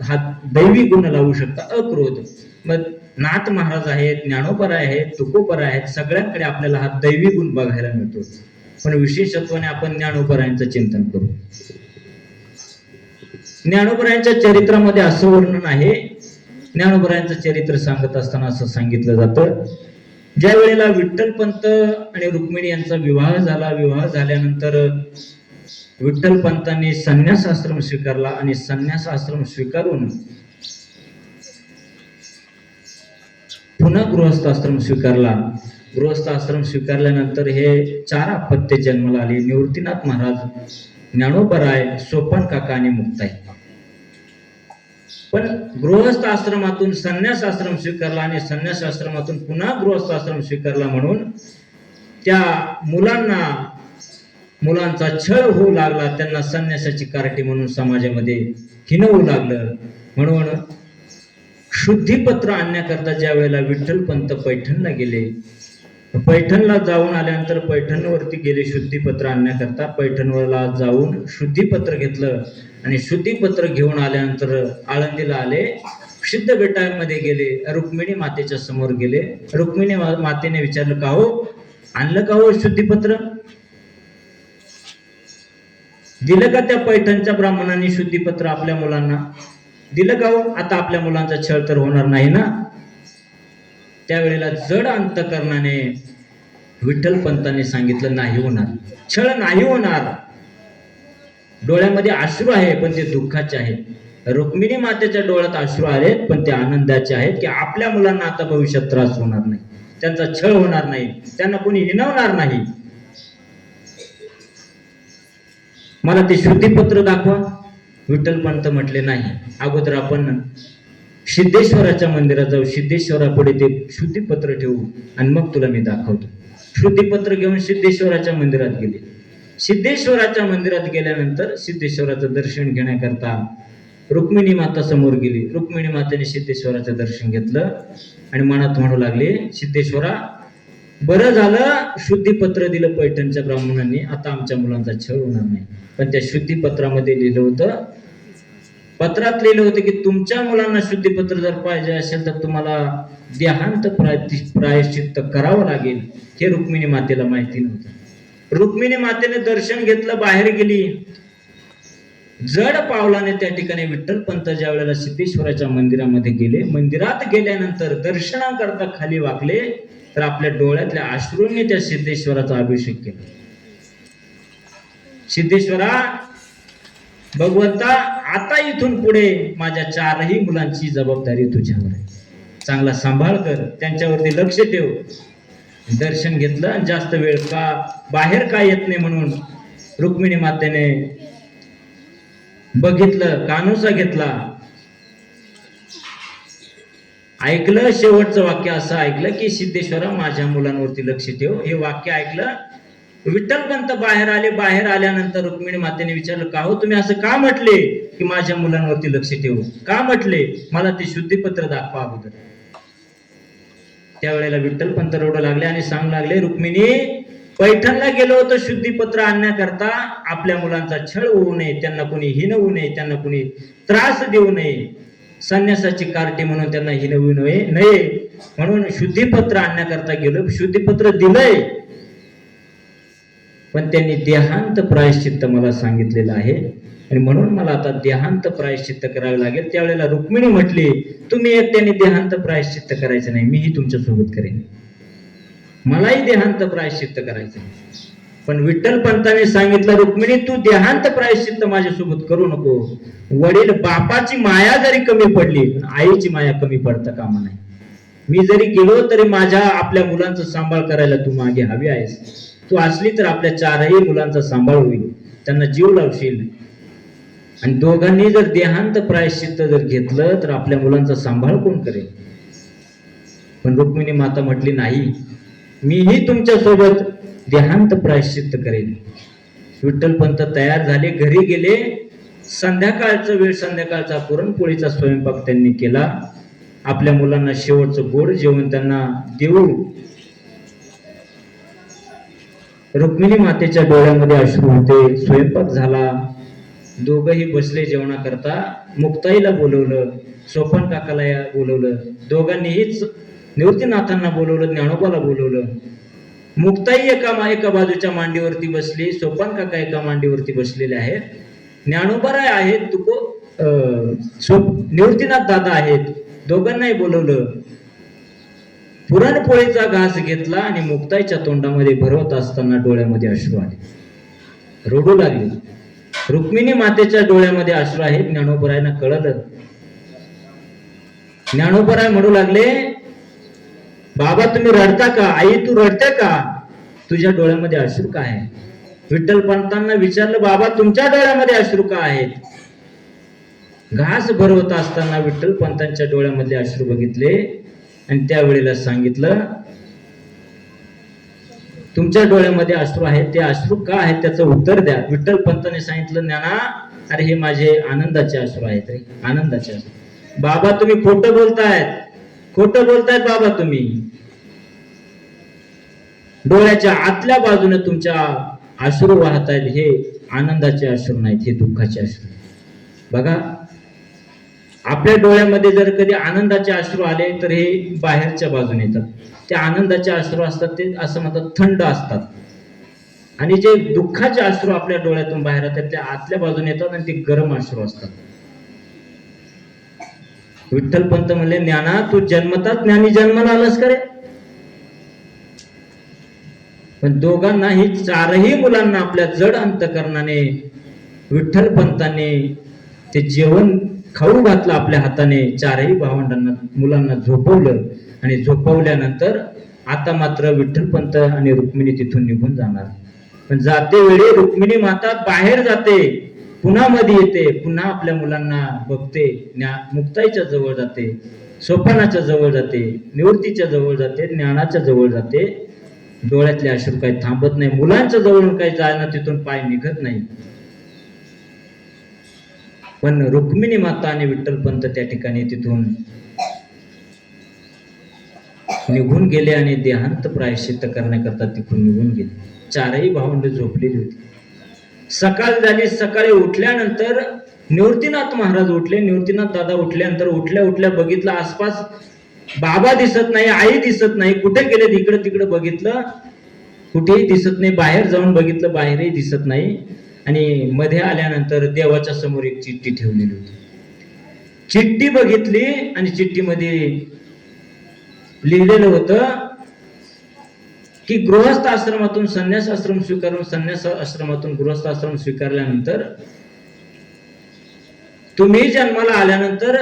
हा दैवी गुण लावू शकता, अक्रोध. मग नाथ महाराज आहेत, ज्ञानोबर आहेत, तुकोबर आहेत, सगळ्यांकडे आपल्याला हा दैवी गुण बघायला मिळतो. पण विशेषत्वाने आपण ज्ञानोबरायांचं चिंतन करू. ज्ञानोबरायांच्या चरित्रामध्ये असं वर्णन आहे, ज्ञानोबरायांचं चरित्र सांगत असताना असं सांगितलं जातं, ज्या वेळेला विठ्ठलपंत आणि रुक्मिणी यांचा विवाह झाला, विवाह झाल्यानंतर विठ्ठलपंतांनी संन्यास आश्रम स्वीकारला आणि संन्यास आश्रम स्वीकारून पुन्हा गृहस्थ आश्रम स्वीकारला. गृहस्थ आश्रम स्वीकारल्यानंतर हे 4 अपत्य जन्माला आली. निवृत्तीनाथ महाराज, ज्ञानोबराय, सोपान काका आणि मुक्ताई. पण गृहस्थ आश्रमातून संन्यास आश्रम स्वीकारला आणि संन्यास आश्रमातून पुन्हा गृहस्थ आश्रम स्वीकारला म्हणून त्या मुलांचा छळ होऊ लागला. त्यांना संन्यासाची कार्टी म्हणून समाजामध्ये हिणवू लागलं. म्हणून शुद्धीपत्र आणण्याकरता ज्या वेळेला विठ्ठलपंत पैठणला गेले, पैठणला जाऊन आल्यानंतर पैठणवरती गेले शुद्धीपत्र आणण्याकरता. पैठणवरला जाऊन शुद्धीपत्र घेतलं आणि शुद्धीपत्र घेऊन आल्यानंतर आळंदीला आले. सिद्ध बेटामध्ये गेले, रुक्मिणी मातेच्या समोर गेले. रुक्मिणी मातेने विचारलं, का हो आणलं का हो शुद्धीपत्र? दिलं का त्या पैठणच्या ब्राह्मणांनी शुद्धीपत्र आपल्या मुलांना? दिलं का हो? आता आपल्या मुलांचा छळ तर होणार नाही ना? त्यावेळेला जड अंतकरणाने विठ्ठलपंतांनी सांगितलं, नाही होणार, छळ नाही होणार. डोळ्यामध्ये अश्रू आहे पण ते दुःखाचे आहेत. रुक्मिणी मातेच्या डोळ्यात अश्रू आहेत पण ते आनंदाचे आहेत की आपल्या मुलांना आता भविष्यात त्रास होणार नाही, त्यांचा छळ होणार नाही, त्यांना कोणी हिणवणार नाही. मला ते शुद्धीपत्र दाखवा. विठ्ठलपंत म्हटले, नाही, अगोदर आपण सिद्धेश्वराच्या मंदिरात जाऊ, सिद्धेश्वरापुढे ते शुद्धीपत्र ठेवू आणि मग तुला मी दाखवतो. शुद्धीपत्र घेऊन सिद्धेश्वराच्या मंदिरात गेले. सिद्धेश्वराच्या मंदिरात गेल्यानंतर सिद्धेश्वराचं दर्शन घेण्याकरता रुक्मिणी माता समोर गेली. रुक्मिणी मातेने सिद्धेश्वराचं दर्शन घेतलं आणि मनात म्हणू लागले, सिद्धेश्वरा, बरं झालं शुद्धीपत्र दिलं पैठणच्या ब्राह्मणांनी, आता आमच्या मुलांचा छळ होणार नाही. पण त्या शुद्धीपत्रामध्ये लिहिलं होतं, पत्रात लिहिलं होतं की तुमच्या मुलांना शुद्धीपत्र जर पाहिजे असेल तर तुम्हाला देहांत प्रायश्चित्त करावं लागेल. हे रुक्मिणी मातेला माहिती नव्हतं. रुक्मिणी मातेने दर्शन घेतलं, बाहेर गेली. जड पावलाने त्या ठिकाणी विठ्ठलपंत ज्या वेळेला सिद्धेश्वराच्या मंदिरामध्ये गेले, मंदिरात गेल्यानंतर दर्शनाकरता खाली वाकले तर आपल्या डोळ्यातल्या अश्रूंनी त्या सिद्धेश्वराचा अभिषेक केला. सिद्धेश्वरा, भगवंता, आता इथून पुढे माझ्या 4ही मुलांची जबाबदारी तुझ्यावर आहे, चांगला सांभाळ कर, त्यांच्यावरती लक्ष ठेव. दर्शन घेतलं आणि जास्त वेळ बाहेर का येत नाही म्हणून रुक्मिणी मातेने बघितलं, कानोसा घेतला, ऐकलं. शेवटचं वाक्य असं ऐकलं की सिद्धेश्वरा, माझ्या मुलांवरती लक्ष ठेव. हे वाक्य ऐकलं. विठ्ठलपंत बाहेर आले. बाहेर आल्यानंतर रुक्मिणी मातेने विचारलं, का हो तुम्ही असं का म्हटले की माझ्या मुलांवरती लक्ष ठेवू? का म्हटले? मला ते शुद्धीपत्र दाखवा अगोदर. त्यावेळेला विठ्ठलपंत रडू लागले आणि सांगू लागले, रुक्मिणी, पैठणला गेलो होतो शुद्धीपत्र आणण्याकरता, आपल्या मुलांचा छळ होऊ नये, त्यांना कोणी हिणवू नये, त्यांना कोणी त्रास देऊ नये, संन्यासाची कार्टी म्हणून त्यांना हिणवू नये म्हणून शुद्धीपत्र आणण्याकरता गेलो. शुद्धीपत्र दिलंय पण त्यांनी देहांत प्रायश्चित्त मला सांगितलेलं आहे आणि म्हणून मला आता देहांत प्रायश्चित्त करावे लागेल. त्यावेळेला रुक्मिणी म्हटली, तुम्ही एकट्याने देहांत प्रायश्चित्त करायचं नाही, मीही तुमच्या सोबत करेन, मलाही देहांत प्रायश्चित्त करायचं. पण विठ्ठल पंतांनी सांगितलं, रुक्मिणी तू देहांत प्रायश्चित्त माझ्यासोबत करू नको. वडील बापाची माया जरी कमी पडली पण आईची माया कमी पडता कामा नाही. मी जरी गेलो तरी माझ्या आपल्या मुलांचा सांभाळ करायला तू मागे हवी आहेस. तू असली तर आपल्या चारही मुलांचा सांभाळ होईल, त्यांना जीव लावशील. आणि दोघांनी जर देहांत प्रायश्चित्त जर घेतलं तर आपल्या मुलांचा सांभाळ कोण करेल. पण रुक्मिणी माता म्हटली, नाही, मीही तुमच्या सोबत देहांत प्रायश्चित्त करेल. विठ्ठल पंत तयार झाले, घरी गेले. संध्याकाळचा पुरणपोळीचा स्वयंपाक त्यांनी केला. आपल्या मुलांना शेवटचं गोड जेवण त्यांना देऊ. रुक्मिणी मातेच्या डोळ्यामध्ये अश्रू होते. स्वयंपाक झाला, दोघही बसले जेवणाकरता. मुक्ताईला बोलवलं, सोपन काकाला बोलवलं, दोघांनीहीच निवृत्तीनाथांना बोलवलं, ज्ञानोबाला बोलवलं. मुक्ताई एका बाजूच्या मांडीवरती बसली, सोपान काका एका मांडीवरती बसलेले आहेत, ज्ञानोबाराय आहेत, निवृत्तीनाथ दादा आहेत. दोघांनाही बोलवलं. पुरणपोळीचा घास घेतला आणि मुक्ताईच्या तोंडामध्ये भरवत असताना डोळ्यामध्ये अश्रू आले, रडू लागले. रुक्मिणी मातेच्या डोळ्यामध्ये अश्रू आहेत. ज्ञानोबरायांना कळलं. ज्ञानोबराय म्हणू लागले, बाबा तुम्ही रडता का? आई तू रडते का? तुझ्या डोळ्यामध्ये अश्रू का आहे? विठ्ठल पंतांना विचारलं, बाबा तुमच्या डोळ्यामध्ये अश्रू का आहेत? घास भरवत असताना विठ्ठल पंतांच्या डोळ्यामधले अश्रू बघितले आणि त्यावेळेला सांगितलं, तुमच्या डोळ्यामध्ये अश्रू आहेत, ते अश्रू का आहेत त्याचं उत्तर द्या. विठ्ठल पंतांनी सांगितलं, ज्ञाना, अरे हे माझे आनंदाचे अश्रू आहेत रे, आनंदाचे अश्रू. बाबा तुम्ही खोटं बोलतायत, खोटं बोलतायत बाबा तुम्ही. डोळ्याच्या आतल्या बाजूने तुमच्या अश्रू वाहत आहेत, हे आनंदाचे अश्रू नाहीत, हे दुःखाचे अश्रू. बघा, आपल्या डोळ्यामध्ये जर कधी आनंदाचे अश्रू आले तर हे बाहेरच्या बाजूने येतात. ते आनंदाचे अश्रू असतात ते असं म्हणतात थंड असतात, आणि जे दुःखाचे अश्रू आपल्या डोळ्यातून बाहेर येतात ते आतल्या बाजूने येतात आणि ते गरम अश्रू असतात. विठ्ठल पंत म्हणले, ज्ञाना तू जन्मतात ज्ञानी जन्माला आलास करे? पण दोघांनाही, चारही मुलांना आपल्या जड अंतकरणाने विठ्ठल पंतांनी ते जेवण खाऊ घातलं आपल्या हाताने. चारही भावंडांना, मुलांना झोपवलं आणि झोपवल्यानंतर आता मात्र विठ्ठल पंत आणि रुक्मिणी तिथून निघून जाणार. पण जाते वेळी रुक्मिणी माता बाहेर जाते, पुन्हा मध्ये येते, पुन्हा आपल्या मुलांना बघते, मुक्ताईच्या जवळ जाते, सोपानाच्या जवळ जाते, निवृत्तीच्या जवळ जाते, ज्ञानाच्या जवळ जाते. डोळ्यातले अश्रू काही थांबत नाही. मुलांच्या जवळून काही जाणं तिथून पाय निघत नाही. पण रुक्मिणी माता आणि विठ्ठल पंत त्या ठिकाणी तिथून निघून गेले आणि देहांत प्रायश्चित्त करण्याकरता तिथून निघून गेले. चारही भावंड झोपलेली होती. सकाळ झाली. सकाळी उठल्यानंतर निवृत्तीनाथ महाराज उठले. निवृत्तीनाथ दादा उठल्यानंतर उठल्या बघितलं, आसपास बाबा दिसत नाही, आई दिसत नाही, कुठे गेले? इकडे तिकडे बघितलं, कुठेही दिसत नाही. बाहेर जाऊन बघितलं, बाहेरही दिसत नाही. आणि मध्ये आल्यानंतर देवाच्या समोर एक चिठ्ठी ठेवलेली होती. चिठ्ठी बघितली आणि चिठ्ठीमध्ये लिहिलेलं होतं की गृहस्थ आश्रमातून संन्यास आश्रम स्वीकारून, संन्यास आश्रमातून गृहस्थ आश्रम स्वीकारल्यानंतर तुम्ही जन्माला आल्यानंतर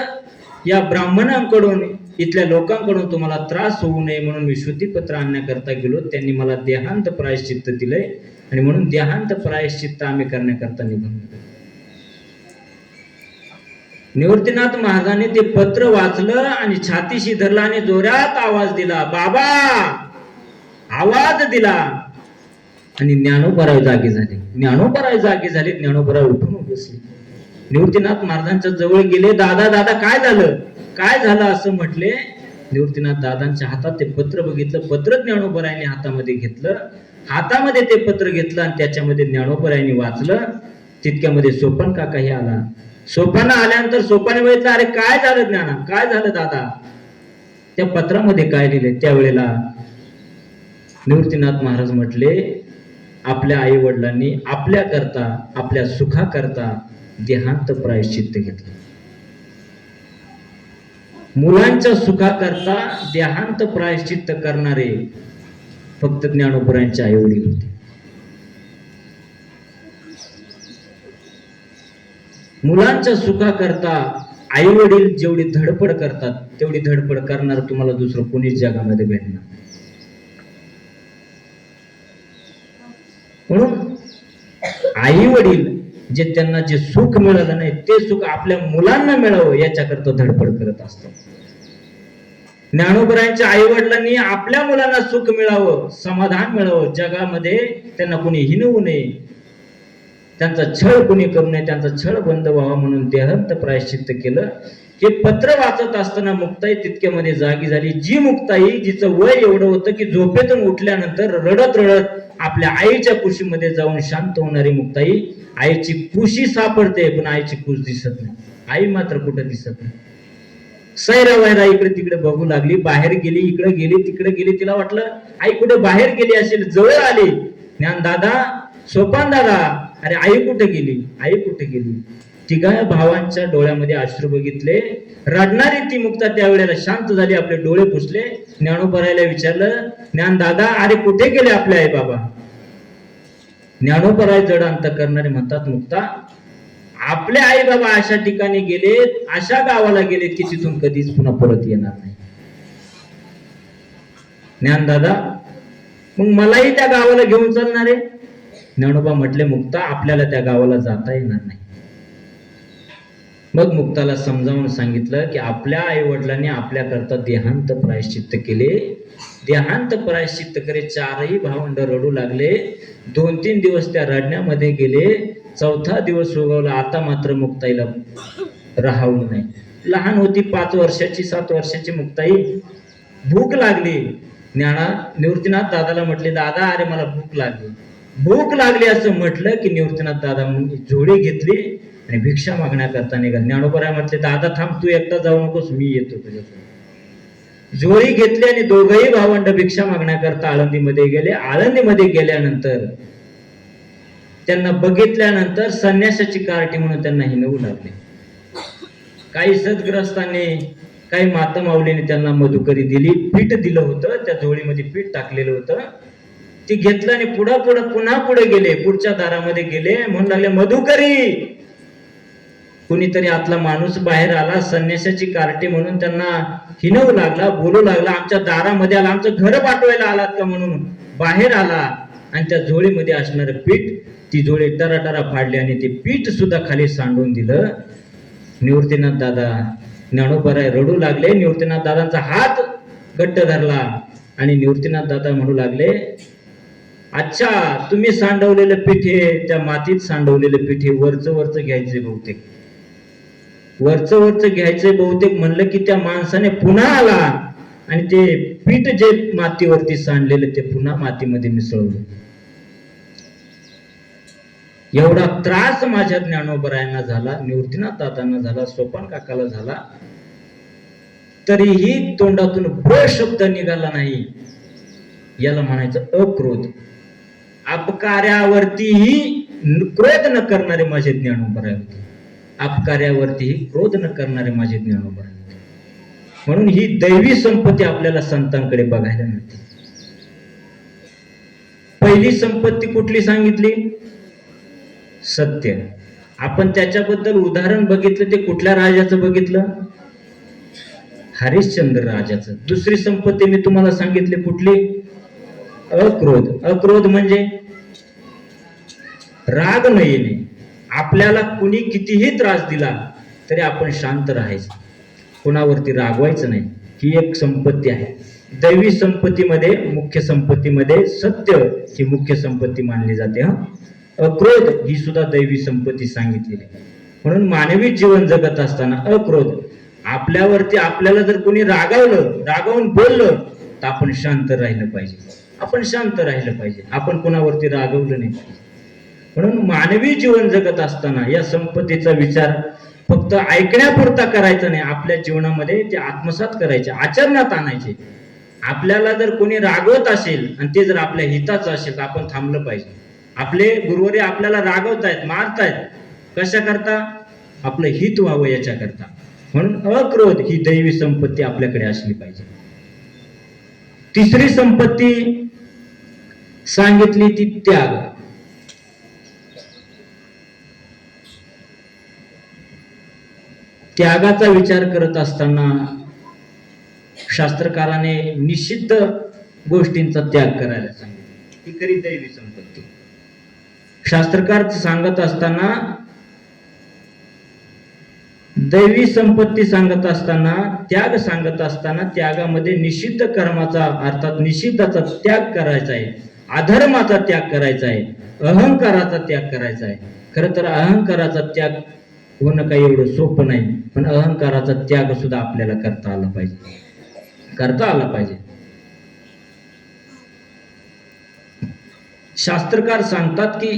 या ब्राह्मणांकडून, इथल्या लोकांकडून तुम्हाला त्रास होऊ नये म्हणून मी श्रुतीपत्र आणण्याकरता गेलो. त्यांनी मला देहांत प्रायश्चित्त दिलंय आणि म्हणून देहांत प्रायश्चित्त आम्ही करण्याकरता निघून. निवृत्तीनाथ महाराजांनी ते पत्र वाचलं आणि छातीशी धरला आणि जोरात आवाज दिला, बाबा, आवाज दिला. आणि ज्ञानोबराय जागे झाले. ज्ञानोबराय उठून बसले. निवृत्तीनाथ महाराजांच्या जवळ गेले. दादा दादा काय झालं, काय झालं असं म्हटले. निवृत्तीनाथ दादांच्या हातात ते पत्र बघितलं. पत्र ज्ञानोबरायांनी हातामध्ये घेतलं. हातामध्ये ते पत्र घेतलं आणि त्याच्यामध्ये ज्ञानोबरायांनी वाचलं. तितक्यामध्ये सोपान काकाही आला. सोपाना आल्यानंतर सोपाने बघितलं, अरे काय झालं ज्ञाना, काय झालं दादा? त्या पत्रामध्ये काय लिहिले? त्यावेळेला निवृत्तीनाथ महाराज म्हटले, आपल्या आई वडिलांनी आपल्या करता, आपल्या सुखाकरता देहांत प्रायश्चित्त घेतलं. मुलांच्या सुखाकरता देहांत प्रायश्चित्त करणारे फक्त ज्ञानोबरायांचे आई वडील होते. मुलांच्या सुखाकरता आई वडील जेवढी धडपड करतात तेवढी धडपड करणार तुम्हाला दुसरं कोणीच जगामध्ये भेटणार. म्हणून आई वडील जे त्यांना जे सुख मिळालं नाही ते सुख आपल्या मुलांना मिळावं याच्याकरता धडपड करत असतात. ज्ञानोबरायांच्या आई वडिलांनी आपल्या मुलांना सुख मिळावं, समाधान मिळावं, जगामध्ये त्यांना कोणी हिणवू नये, त्यांचा छळ कोणी करू नये, त्यांचा छळ बंद व्हावा म्हणून देहांत प्रायश्चित्त केलं. हे पत्र वाचत असताना मुक्ताई तितक्यामध्ये जागी झाली. जी मुक्ताई जिचं वय एवढं होतं की झोपेतून उठल्यानंतर रडत रडत आपल्या आईच्या कुशीमध्ये जाऊन शांत होणारी मुक्ताई, आईची कुशी सापडते पण आईची कुश दिसत नाही. आई मात्र कुठं दिसत नाही. सैरा वैरा इकडे तिकडे बघू लागली, बाहेर गेली, इकडे गेली, तिकडे गेली. तिला वाटलं आई कुठे बाहेर गेली असेल. जवळ आली, ज्ञानदादा, सोपान दादा, अरे आई कुठे गेली, आई कुठे गेली. तिघा भावांच्या डोळ्यामध्ये अश्रू बघितले. रडणारी ती मुक्ता त्यावेळेला शांत झाली, आपले डोळे पुसले. ज्ञानोबरायला विचारलं, ज्ञानदादा, अरे कुठे गेले आपले आई बाबा. ज्ञानोबराय जड अंत करणारे म्हणतात, मुक्ता, आपले आई बाबा अशा ठिकाणी गेलेत, अशा गावाला गेलेत की तिथून कधीच पुन्हा परत येणार नाही. ज्ञानदादा, मग मलाही त्या गावाला घेऊन चालणार आहे. ज्ञानोबा म्हटले, मुक्ता, आपल्याला त्या गावाला जाता येणार नाही. मग मुक्ताला समजावून सांगितलं की आपल्या आई वडिलांनी आपल्याकरता देहांत प्रायश्चित्त केले. देहांत प्रायश्चित्त करे चारही भावंड रडू लागले. 2-3 दिवस त्या रडण्यामध्ये गेले. 4था दिवस उगवला. आता मात्र मुक्ताईला राहावं नाही. लहान होती, 5 वर्षाची 7 वर्षाची मुक्ताई. भूक लागली. निवृत्तीनाथ दादाला म्हटले, दादा, अरे मला भूक लागली. भूक लागली असं म्हटलं की निवृत्तीनाथ दादा झोळी घेतली आणि भिक्षा मागण्याकरता निघाल. ज्ञानोबराय म्हटले, दादा थांब, तू एकटा जाऊ नकोस, मी येतो तुझ्यासोबत. झोळी घेतली आणि दोघही भावंड भिक्षा मागण्याकरता आळंदीमध्ये गेले. आळंदीमध्ये गेल्यानंतर त्यांना बघितल्यानंतर संन्यासाची कार्टी म्हणून त्यांना हिणवू लागले. काही सद्ग्रस्तांनी, काही माता माऊलीने त्यांना मधुकरी दिली. पीठ दिलं होतं, त्या झोळीमध्ये पीठ टाकलेलं होतं. ती घेतलं आणि पुन्हा पुढे गेले. पुढच्या दारामध्ये गेले, म्हणू लागले, मधुकरी. कुणीतरी आतला माणूस बाहेर आला, संन्यासाची कार्टी म्हणून त्यांना हिणवू लागला, बोलू लागला, आमच्या दारामध्ये आला, आमचं घर पाठवायला आलात का म्हणून बाहेर आला. आणि त्या झोळीमध्ये असणारं पीठ, ती झोळी टराटरा फाडली आणि ते पीठ सुद्धा खाली सांडून दिलं. निवृत्तीनाथ दादा, ज्ञानोबराय रडू लागले. निवृत्तीनाथ दादांचा हात घट्ट धरला आणि निवृत्तीनाथ दादा म्हणू लागले, अच्छा, तुम्ही सांडवलेलं पीठ हे त्या मातीत सांडवलेलं पीठ हे वरचं घ्यायचे बहुतेक, वरचं घ्यायचंय बहुतेक. म्हणलं की त्या माणसाने पुन्हा आला आणि ते पीठ जे मातीवरती सांडलेलं ते पुन्हा मातीमध्ये मिसळलं. एवढा त्रास माझ्या ज्ञानोबरायांना झाला, निवृत्तीनाथ दादांना झाला, सोपान काकाला झाला, तरीही तोंडातून ब शब्द निघाला नाही. याला म्हणायचं अक्रोध. अपकार्यावरतीही क्रोध न करणारे माझे ज्ञानोबराय होते. अपकार्यावरतीही क्रोध न करणारे माझे ज्ञानोबराय होते. म्हणून ही दैवी संपत्ती आपल्याला संतांकडे बघायला मिळते. पहिली संपत्ती कुठली सांगितली? सत्य. आपण त्याच्याबद्दल उदाहरण बघितलं, ते कुठल्या राजाचं बघितलं? हरिश्चंद्र राजाचं. दुसरी संपत्ती मी तुम्हाला सांगितली कुठली? अक्रोध. अक्रोध म्हणजे राग न येणे. आपल्याला कुणी कितीही त्रास दिला तरी आपण शांत राहायचं, कोणावरती रागवायचं नाही. ही एक संपत्ती आहे. दैवी संपत्तीमध्ये, मुख्य संपत्तीमध्ये सत्य ही मुख्य संपत्ती मानली जाते. अक्रोध ही सुद्धा दैवी संपत्ती सांगितलेली. म्हणून मानवी जीवन जगत असताना अक्रोध, आपल्यावरती आपल्याला जर कोणी रागावून बोललं तर आपण शांत राहिलं पाहिजे. आपण शांत राहिलं पाहिजे, आपण कोणावरती रागवलं नाही पाहिजे. म्हणून मानवी जीवन जगत असताना या संपत्तीचा विचार फक्त ऐकण्यापुरता करायचा नाही, आपल्या जीवनामध्ये ते आत्मसात करायचे, आचरणात आणायचे. आपल्याला जर कोणी रागवत असेल आणि ते जर आपल्या हिताचं असेल तर आपण थांबलं पाहिजे. आपले गुरुवारी आपल्याला रागवतायत, मारतायत, कशा करता? आपलं हित व्हावं याच्या करता. म्हणून अक्रोध ही दैवी संपत्ती आपल्याकडे असली पाहिजे. तिसरी संपत्ती सांगितली ती त्याग. त्यागाचा विचार करत असताना शास्त्रकाराने निषिद्ध गोष्टींचा त्याग करायला सांगितलं. ही खरी दैवी संपत्ती. शास्त्रकार सांगत असताना, दैवी संपत्ती सांगत असताना, त्याग सांगत असताना त्यागामध्ये निषिद्ध कर्माचा अर्थात निषिद्धाचा त्याग करायचा आहे, अधर्माचा त्याग करायचा आहे, अहंकाराचा त्याग करायचा आहे. खरं तर अहंकाराचा त्याग होणं काही एवढं सोपं नाही, पण अहंकाराचा त्याग सुद्धा आपल्याला करता आला पाहिजे. शास्त्रकार सांगतात की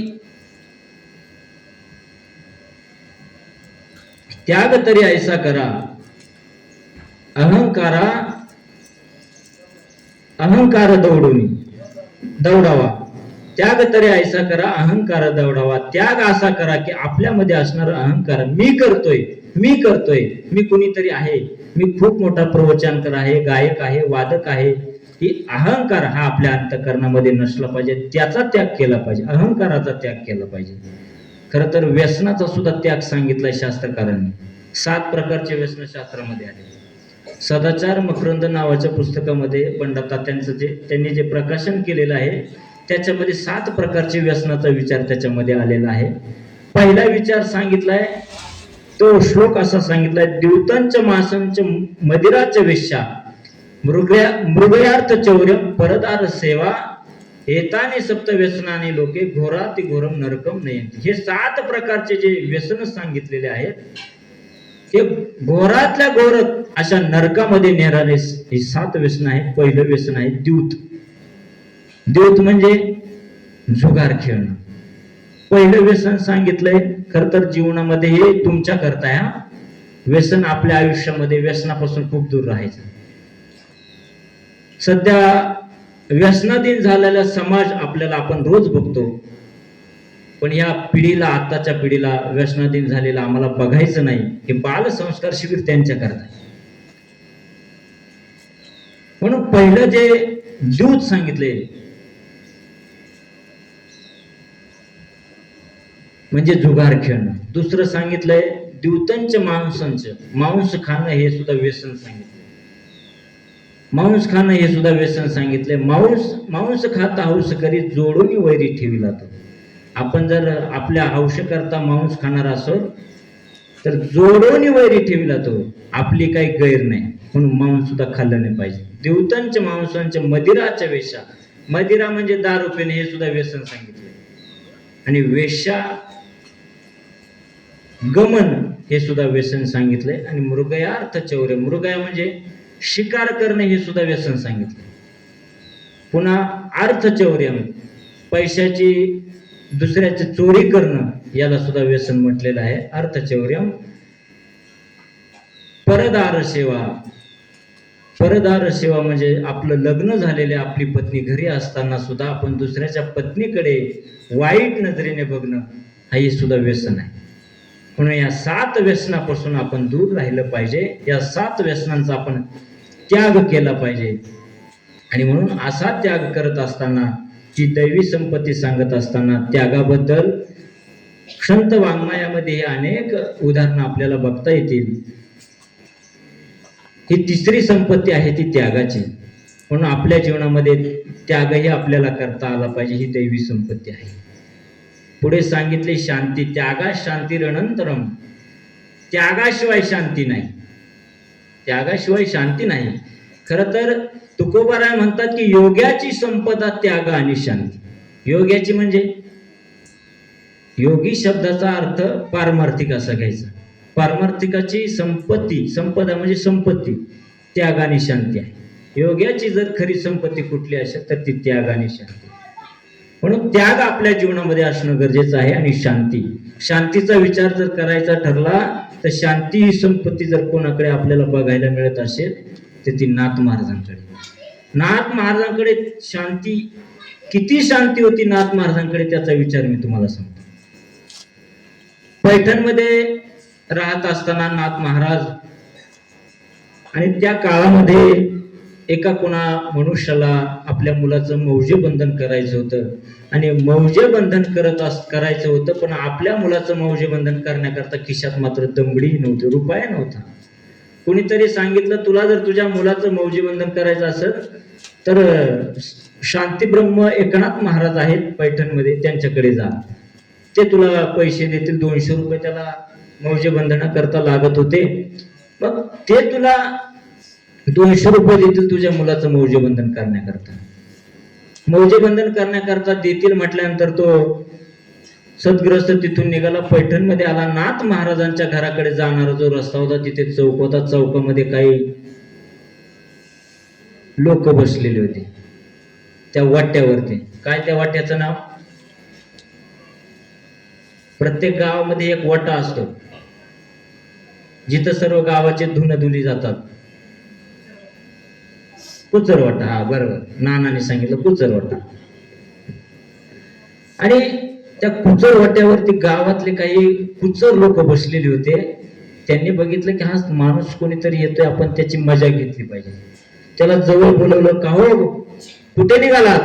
त्याग तरी ऐसा करा अहंकार दौडावा. त्याग तरी ऐसा करा अहंकार दौडावा. त्याग असा करा की आपल्यामध्ये असणारा अहंकार, मी करतोय, मी कुणीतरी आहे, मी खूप मोठा प्रवचनकर आहे, गायक आहे, वादक आहे, ही अहंकार हा आपल्या अंतःकरणामध्ये नसला पाहिजे. त्याचा त्याग केला पाहिजे, अहंकाराचा त्याग केला पाहिजे. खरं तर व्यसनाचा सुद्धा त्याग सांगितलाय शास्त्रकारांनी. 7 प्रकारचे व्यसन शास्त्रामध्ये आले. सदाचार मकरंद नावाच्या पुस्तकामध्ये पंडित तात्यांचं त्यांनी जे प्रकाशन केलेलं आहे त्याच्यामध्ये 7 प्रकारचे व्यसनाचा विचार त्याच्यामध्ये आलेला आहे. पहिला विचार सांगितलाय, तो श्लोक असा सांगितलाय, द्यूतंच मासंच मदिराच वेश्या मृगयार्थ चौर्य परदार सेवा एताने सप्त व्यसनाने लोके घोराति घोरम नरकम नयंती. हे 7 प्रकारचे जे व्यसन सांगितलेले आहेत ते घोरातल्या घोर अशा नरकामध्ये नेणारे ही 7 व्यसन आहेत. पहिलं व्यसन आहे द्यूत म्हणजे जुगार खेळणं. पहिलं व्यसन सांगितलंय. खर तर जीवनामध्ये हे तुमच्या करता हा व्यसन, आपल्या आयुष्यामध्ये व्यसनापासून खूप दूर राहायचं. सध्या व्यसनाधीन झालेला समाज आपल्याला आपण रोज बघतो, पण या पिढीला, आताच्या पिढीला व्यसनाधीन झालेला आम्हाला बघायचं नाही. हे बाल संस्कार शिबिर त्यांच्या करता. म्हणून पहिलं जे द्यूत सांगितले म्हणजे जुगार खेळणं. दुसरं सांगितलंय द्यूतंच मांसंच, मांस खाणं हे सुद्धा व्यसन सांगितलं. मांस खाणं हे सुद्धा व्यसन सांगितले. मांस खाता हौस करी जोडून वैरी ठेविला. तो आपण जर आपल्या हौस करता मांस खाणार असो तर जोडून वैरी ठेविला. तो आपली काही गैर नाही, म्हणून मांस सुद्धा खाल्लं नाही पाहिजे. द्यूतंच मांसांच मदिराच्या वेशा, मदिरा म्हणजे दारू पिणे, हे सुद्धा व्यसन सांगितले. आणि वेश्या गमन हे सुद्धा व्यसन सांगितलंय. आणि मृगयार्थ चौर्य, मृगया म्हणजे शिकार करणे, हे सुद्धा व्यसन सांगितले. पुन्हा अर्थचौर्य, पैशाची दुसऱ्याची चोरी करणं, याला सुद्धा व्यसन म्हटलेलं आहे, अर्थचौर्य. परदार सेवा म्हणजे आपलं लग्न झालेले, आपली पत्नी घरी असताना सुद्धा आपण दुसऱ्याच्या पत्नीकडे वाईट नजरेने बघणं, हे सुद्धा व्यसन आहे. म्हणून या 7 व्यसनापासून आपण दूर राहिलं पाहिजे. या 7 व्यसनांचा आपण त्याग केला पाहिजे. आणि म्हणून असा त्याग करत असताना, जी दैवी संपत्ती सांगत असताना, त्यागाबद्दल संत वाङ्मयामध्ये हे अनेक उदाहरणं आपल्याला बघता येतील. ही तिसरी संपत्ती आहे ती त्यागाची. म्हणून आपल्या जीवनामध्ये त्यागही आपल्याला करता आला पाहिजे. ही दैवी संपत्ती आहे. पुढे सांगितले शांती, त्यागा शांतीरनंतरम. त्यागाशिवाय शांती नाही, त्यागाशिवाय शांती नाही. खरं तर तुकोबाराय म्हणतात की योग्याची संपदा त्याग आणि शांती. योग्याची म्हणजे योगी शब्दाचा अर्थ पारमार्थिक असा घ्यायचा. पारमार्थिकाची संपत्ती, संपदा म्हणजे संपत्ती, त्याग आणि शांती आहे. योग्याची जर खरी संपत्ती कुठली असेल तर ती त्याग आणि शांती. म्हणून त्याग आपल्या जीवनामध्ये असणं गरजेचं आहे. आणि शांतीचा विचार जर करायचा ठरला तर शांती ही संपत्ती जर कोणाकडे आपल्याला बघायला मिळत असेल तर ती नाथ महाराजांकडे. नाथ महाराजांकडे शांती किती शांती होती नाथ महाराजांकडे त्याचा विचार मी तुम्हाला सांगतो. पैठणमध्ये राहत असताना नाथ महाराज आणि त्या काळामध्ये एका कोणा मनुष्याला आपल्या मुलाचं मौजे बंधन करायचं होतं आणि मौजे बंधन करायचं होतं, पण आपल्या मुलाचं मौजे बंधन करण्याकरता खिशात मात्र दमडी नव्हती, रुपया नव्हता. कोणीतरी सांगितलं, तुला जर तुझ्या मुलाचं मौजे बंधन करायचं असेल तर शांतीब्रह्म एकनाथ महाराज आहेत पैठणमध्ये, त्यांच्याकडे जा, ते तुला पैसे देतील, 200 रुपये त्याला मौजे बंधनाकरता लागत होते. मग ते तुला 200 रुपये देतील तुझ्या मुलाचं मौजे बंधन करण्याकरता. मौजे बंधन करण्याकरता देतील म्हटल्यानंतर तो सद्ग्रस्त तिथून निघाला, पैठणमध्ये आला. नाथ महाराजांच्या घराकडे जाणारा जो रस्ता होता तिथे चौक होता, चौकामध्ये काही लोक बसलेले होते त्या वाट्यावरती. काय त्या वाट्याचं नाव? प्रत्येक गावामध्ये एक वाटा असतो जिथं सर्व गावाचे धुणधुली जातात. कुचरवाटा, हा बरोबर, नानाने सांगितलं कुचरवाटा. आणि त्या कुचरवाट्यावरती गावातले काही कुचर लोक बसलेले होते. त्यांनी बघितलं की हा माणूस कोणीतरी येतोय, आपण त्याची मजा घेतली पाहिजे. त्याला जवळ बोलवलं, का हो कुठे निघालात?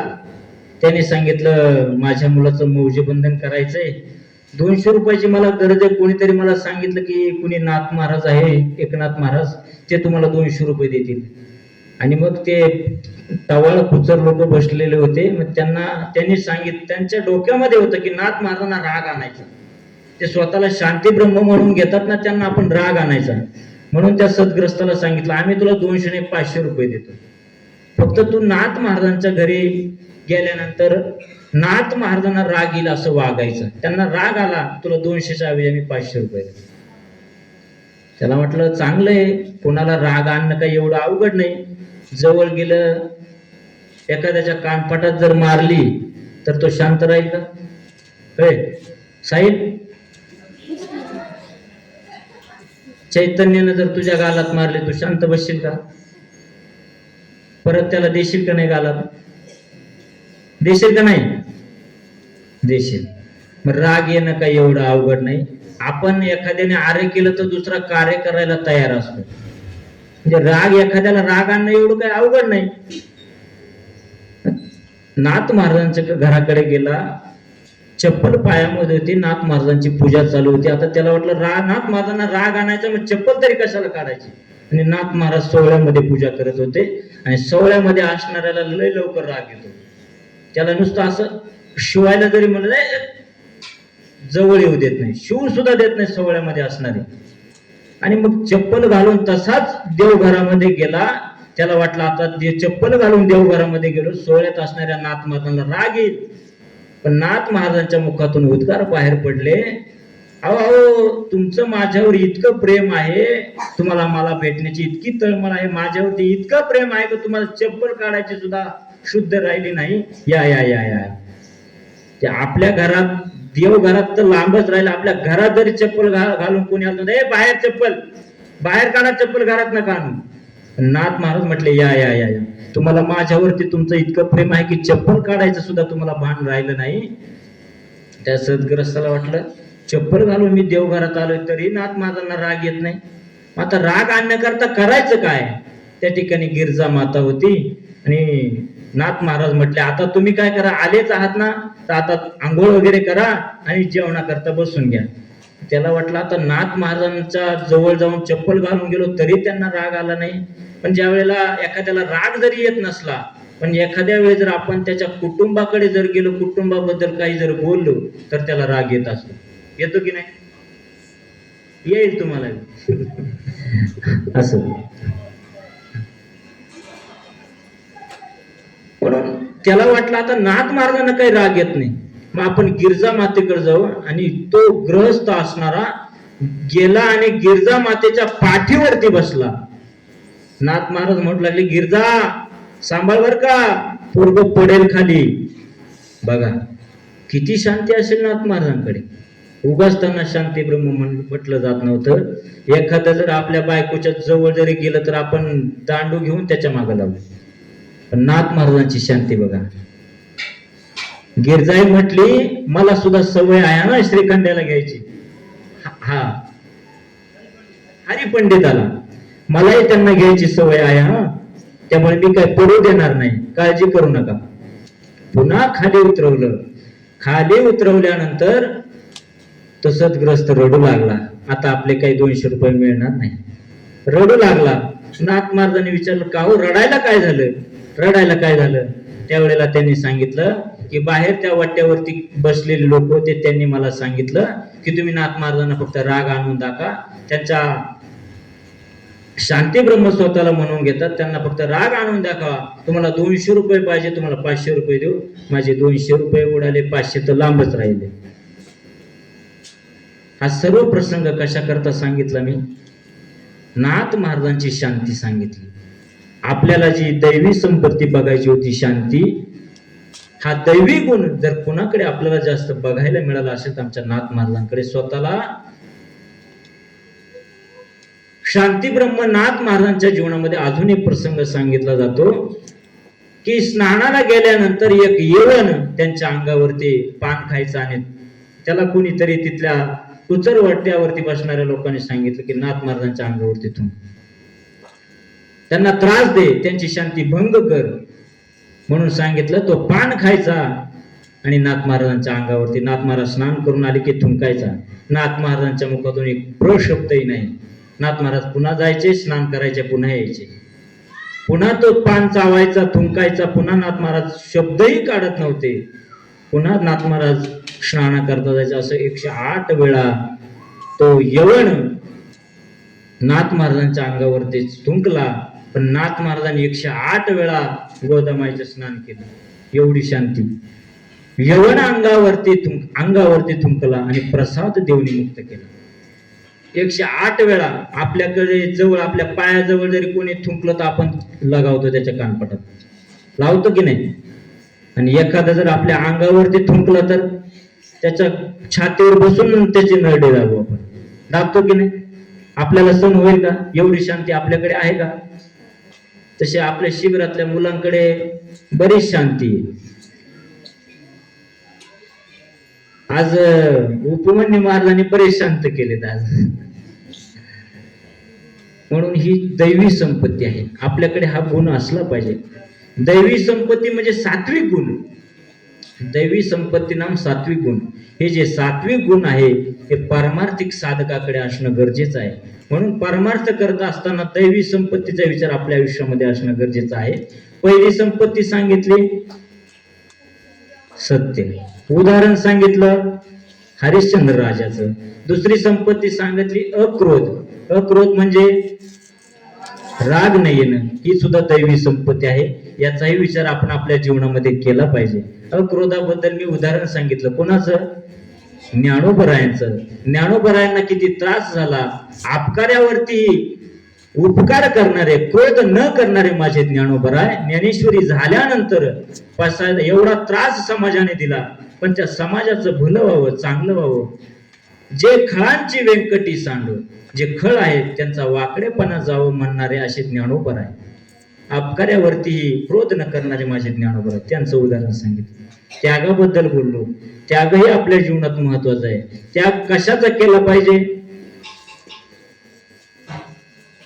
त्याने सांगितलं, माझ्या मुलाचं मौजे बंधन करायचंय, 200 रुपयाची मला गरज आहे. कोणीतरी मला सांगितलं की कुणी नाथ महाराज आहे, एकनाथ महाराज, ते तुम्हाला 200 रुपये देतील. आणि मग ते टवाळ कुचर लोक बसलेले होते. मग त्यांनी सांगितलं, त्यांच्या डोक्यामध्ये होतं की नाथ महाराजांना राग आणायचा. ते स्वतःला शांतीब्रह्म म्हणून घेतात ना, त्यांना आपण राग आणायचा. म्हणून त्या सद्ग्रस्ताला सांगितलं, आम्ही तुला 200 नाही 500 रुपये देतो, फक्त तू नाथ महाराजांच्या घरी गेल्यानंतर नाथ महाराजांना राग येईल असं वागायचं. त्यांना राग आला, तुला 200च्या ऐवजी आम्ही 500 रुपये देतो. त्याला म्हटलं, चांगलंय, कोणाला राग आणणं काही एवढं अवघड नाही. जवळ गेलं, एखाद्याच्या कानपाटात जर मारली तर तो शांत राहील का? साहिल, चैतन्यानं जर तुझ्या गालात मारले, तू शांत बसशील का? परत त्याला देशील का नाही गालात? देशील का नाही? देशील. मग राग येणं काही एवढं अवघड नाही. आपण एखाद्याने आरे केलं तर दुसरा कार्य करायला तयार असतो. म्हणजे राग, एखाद्याला राग आणणं एवढं काही अवघड नाही. नाथ महाराजांच्या घराकडे गेला, चप्पल पायामध्ये होती, नाथ महाराजांची पूजा चालू होती. आता त्याला वाटलं नाथ महाराजांना राग आणायचा, मग चप्पल तरी कशाला काढायची. आणि नाथ महाराज सोहळ्यामध्ये पूजा करत होते आणि सोहळ्यामध्ये असणाऱ्याला लय लवकर राग येतो. त्याला नुसतं असं शिवायला जरी म्हणलं, जवळ येऊ देत नाही, शिव सुद्धा देत नाही सोहळ्यामध्ये असणारे. आणि मग चप्पल घालून तसाच देवघरामध्ये गेला. त्याला वाटलं आता चप्पल घालून देवघरामध्ये गेलो, सोहळ्यात असणाऱ्या नाथ महाराजांना राग येईल. पण नाथ महाराजांच्या मुखातून उद्गार बाहेर पडले, अहो तुमचं माझ्यावर इतकं प्रेम आहे, तुम्हाला मला भेटण्याची इतकी तळमळ आहे, माझ्यावरती इतकं प्रेम आहे की तुम्हाला चप्पल काढायची सुद्धा शुद्ध राहिली नाही. या या या या ते आपल्या घरात, देवघरात तर लांबच राहिलं, आपल्या घरात जरी चप्पल घालून कोणी आलं, बाहेर चप्पल, बाहेर काढा चप्पल, घरात नका आणू. नाथ महाराज म्हटले, या या या या तुम्हाला माझ्यावरती तुमचं इतकं प्रेम आहे की चप्पल काढायचं सुद्धा तुम्हाला भान राहिलं नाही. त्या सद्ग्रस्ताला वाटलं, चप्पल घालून मी देवघरात आलोय तरी नाथ महाराजांना राग येत नाही, आता राग आणण्याकरता करायचं काय? त्या ठिकाणी गिरजा माता होती आणि नाथ महाराज म्हटले, आता तुम्ही काय करा, आलेच आहात ना, तर आता आंघोळ वगैरे करा आणि जेवणाकरता बसून घ्या. त्याला वाटलं आता नाथ महाराजांच्या जवळ जाऊन चप्पल घालून गेलो तरी त्यांना राग आला नाही. पण ज्या वेळेला एखाद्याला राग जरी येत नसला, पण एखाद्या वेळेस जर आपण त्याच्या कुटुंबाकडे जर गेलो, कुटुंबाबद्दल काही जर बोललो, तर त्याला राग येत असतो. येतो की नाही? येईल तुम्हाला असं. म्हणून त्याला वाटलं आता नाथ महाराजांना काही राग येत नाही, मग आपण गिरजा मातेकडे जाऊ. आणि तो गृहस्थ असणारा गेला आणि गिरजा मातेच्या पाठीवरती बसला. नाथ महाराज म्हणू लागले, गिरजा सांभाळ बर का, पोरग पडेल खाली. बघा किती शांती असेल नाथ महाराजांकडे. उगाच त्यांना शांती ब्रह्म म्हटलं जात नव्हतं. एखादं जर आपल्या बायकोच्या जवळ जरी गेलं तर आपण दांडू घेऊन त्याच्या मागे लावलो. पण नाथ महाराजांची शांती बघा. गिरजाई म्हटली मला सुद्धा सवय आहे ना श्रीखंड्याला घ्यायची. हा हरिपंडिताला मलाही त्यांना घ्यायची सवय आहे हा, त्यामुळे मी काय पडू देणार नाही, काळजी करू नका. पुन्हा खाली उतरवलं. खाली उतरवल्यानंतर तसंच ग्रस्त रडू लागला. आता आपले काही 200 रुपये मिळणार नाही. रडू लागला. नाथ महाराजांनी विचारलं का हो रडायला काय झालं, रडायला काय झालं. त्यावेळेला त्यांनी सांगितलं की बाहेर त्या वाट्यावरती बसलेले लोक होते, त्यांनी मला सांगितलं की तुम्ही नाथ महाराजांना फक्त राग आणून दाखवा. त्यांच्या शांती ब्रह्म स्वतःला म्हणून घेतात, त्यांना फक्त राग आणून दाखवा. तुम्हाला 200 रुपये पाहिजे, तुम्हाला 500 रुपये देऊ. माझे 200 रुपये उडाले, 500 तर लांबच राहिले. हा सर्व प्रसंग कशा करता सांगितला मी? नाथ महाराजांची शांती सांगितली. आपल्याला जी दैवी संपत्ती बघायची होती शांती, हा दैवी गुण जर कुणाकडे आपल्याला जास्त बघायला मिळाला असेल तर आमच्या नाथ महाराजांकडे. स्वतःला शांती ब्रह्म नाथ महाराजांच्या जीवनामध्ये अजून एक प्रसंग सांगितला जातो की स्नानाला गेल्यानंतर एक येवण त्यांच्या अंगावरती पान खायचं आणि त्याला कुणीतरी तिथल्या कुचर वाट्यावरती बसणाऱ्या लोकांनी सांगितलं की नाथ महाराजांच्या अंगावरती तू त्यांना त्रास दे, त्यांची शांती भंग कर म्हणून सांगितलं. तो पान खायचा आणि नाथ महाराजांच्या अंगावरती. नाथ महाराज स्नान करून आले की थुंकायचा. नाथ महाराजांच्या मुखातून एक प्रशब्दही नाही. नाथ महाराज पुन्हा जायचे, स्नान करायचे, पुन्हा यायचे. पुन्हा तो पान चावायचा, थुंकायचा. पुन्हा नाथ महाराज शब्दही काढत नव्हते. पुन्हा नाथ महाराज स्नान करता जायचं. असं 108 वेळा तो यवन नाथ महाराजांच्या अंगावरती थुंकला. पण नाथ महाराजांनी 108 वेळा गोदामाईचं स्नान केलं. एवढी शांती. यवन अंगावरती थुंकला आणि प्रसाद देऊनी मुक्त केला. 108 वेळा. आपल्याकडे जवळ, आपल्या पायाजवळ जरी कोणी थुंकलं तर आपण लगावतो त्याच्या कानपटात, लावतो की नाही? आणि एखादा जर आपल्या अंगावरती थुंकलं तर त्याच्या छातीवर बसून त्याची नरडे दाबू आपण, दाबतो की नाही? आपल्याला सण होईल का? एवढी शांती आपल्याकडे आहे का? तसे आपल्या शिबिरातल्या मुलांकडे बरीच शांती आहे. आज उपमन्यू महाराजांनी बरेच शांत केलेत आज. म्हणून ही दैवी संपत्ती आहे. आपल्याकडे हा गुण असला पाहिजे. दैवी संपत्ती म्हणजे सात्विक गुण. दैवी संपत्ती नाम सात्विक गुण. हे जे सात्विक गुण आहे ते पारमार्थिक साधकाकडे असणं गरजेचं आहे. म्हणून परमार्थ करत असताना दैवी संपत्तीचा विचार आपल्या आयुष्यामध्ये असणं गरजेचं आहे. पहिली संपत्ती सांगितली सत्य. उदाहरण सांगितलं हरिश्चंद्र राजाचं. दुसरी संपत्ती सांगितली अक्रोध. अक्रोध म्हणजे राग नाही येणं, ही सुद्धा दैवी संपत्ती आहे. याचाही विचार आपण आपल्या जीवनामध्ये केला पाहिजे. अक्रोधाबद्दल मी उदाहरण सांगितलं. कोणाचं? ज्ञानोबरायांचं. ज्ञानोबरायांना किती त्रास झाला. आपकार्यावरती उपकार करणारे, क्रोध न करणारे माझे ज्ञानोबराय. ज्ञानेश्वरी झाल्यानंतर एवढा त्रास समाजाने दिला, पण त्या समाजाचं भलं व्हावं, चांगलं व्हावं. जे खळांची व्यंकटी सांडो, जे खळ आहेत त्यांचा वाकडेपणा जावं म्हणणारे असे ज्ञानोबर आहे. अपकार्यावरती क्रोध न करणारे माझे ज्ञानोबर आहे. त्यांचं उदाहरण सांगितलं. त्यागाबद्दल बोललो. त्यागही आपल्या जीवनात महत्वाचा आहे. त्याग कशाचा केला पाहिजे?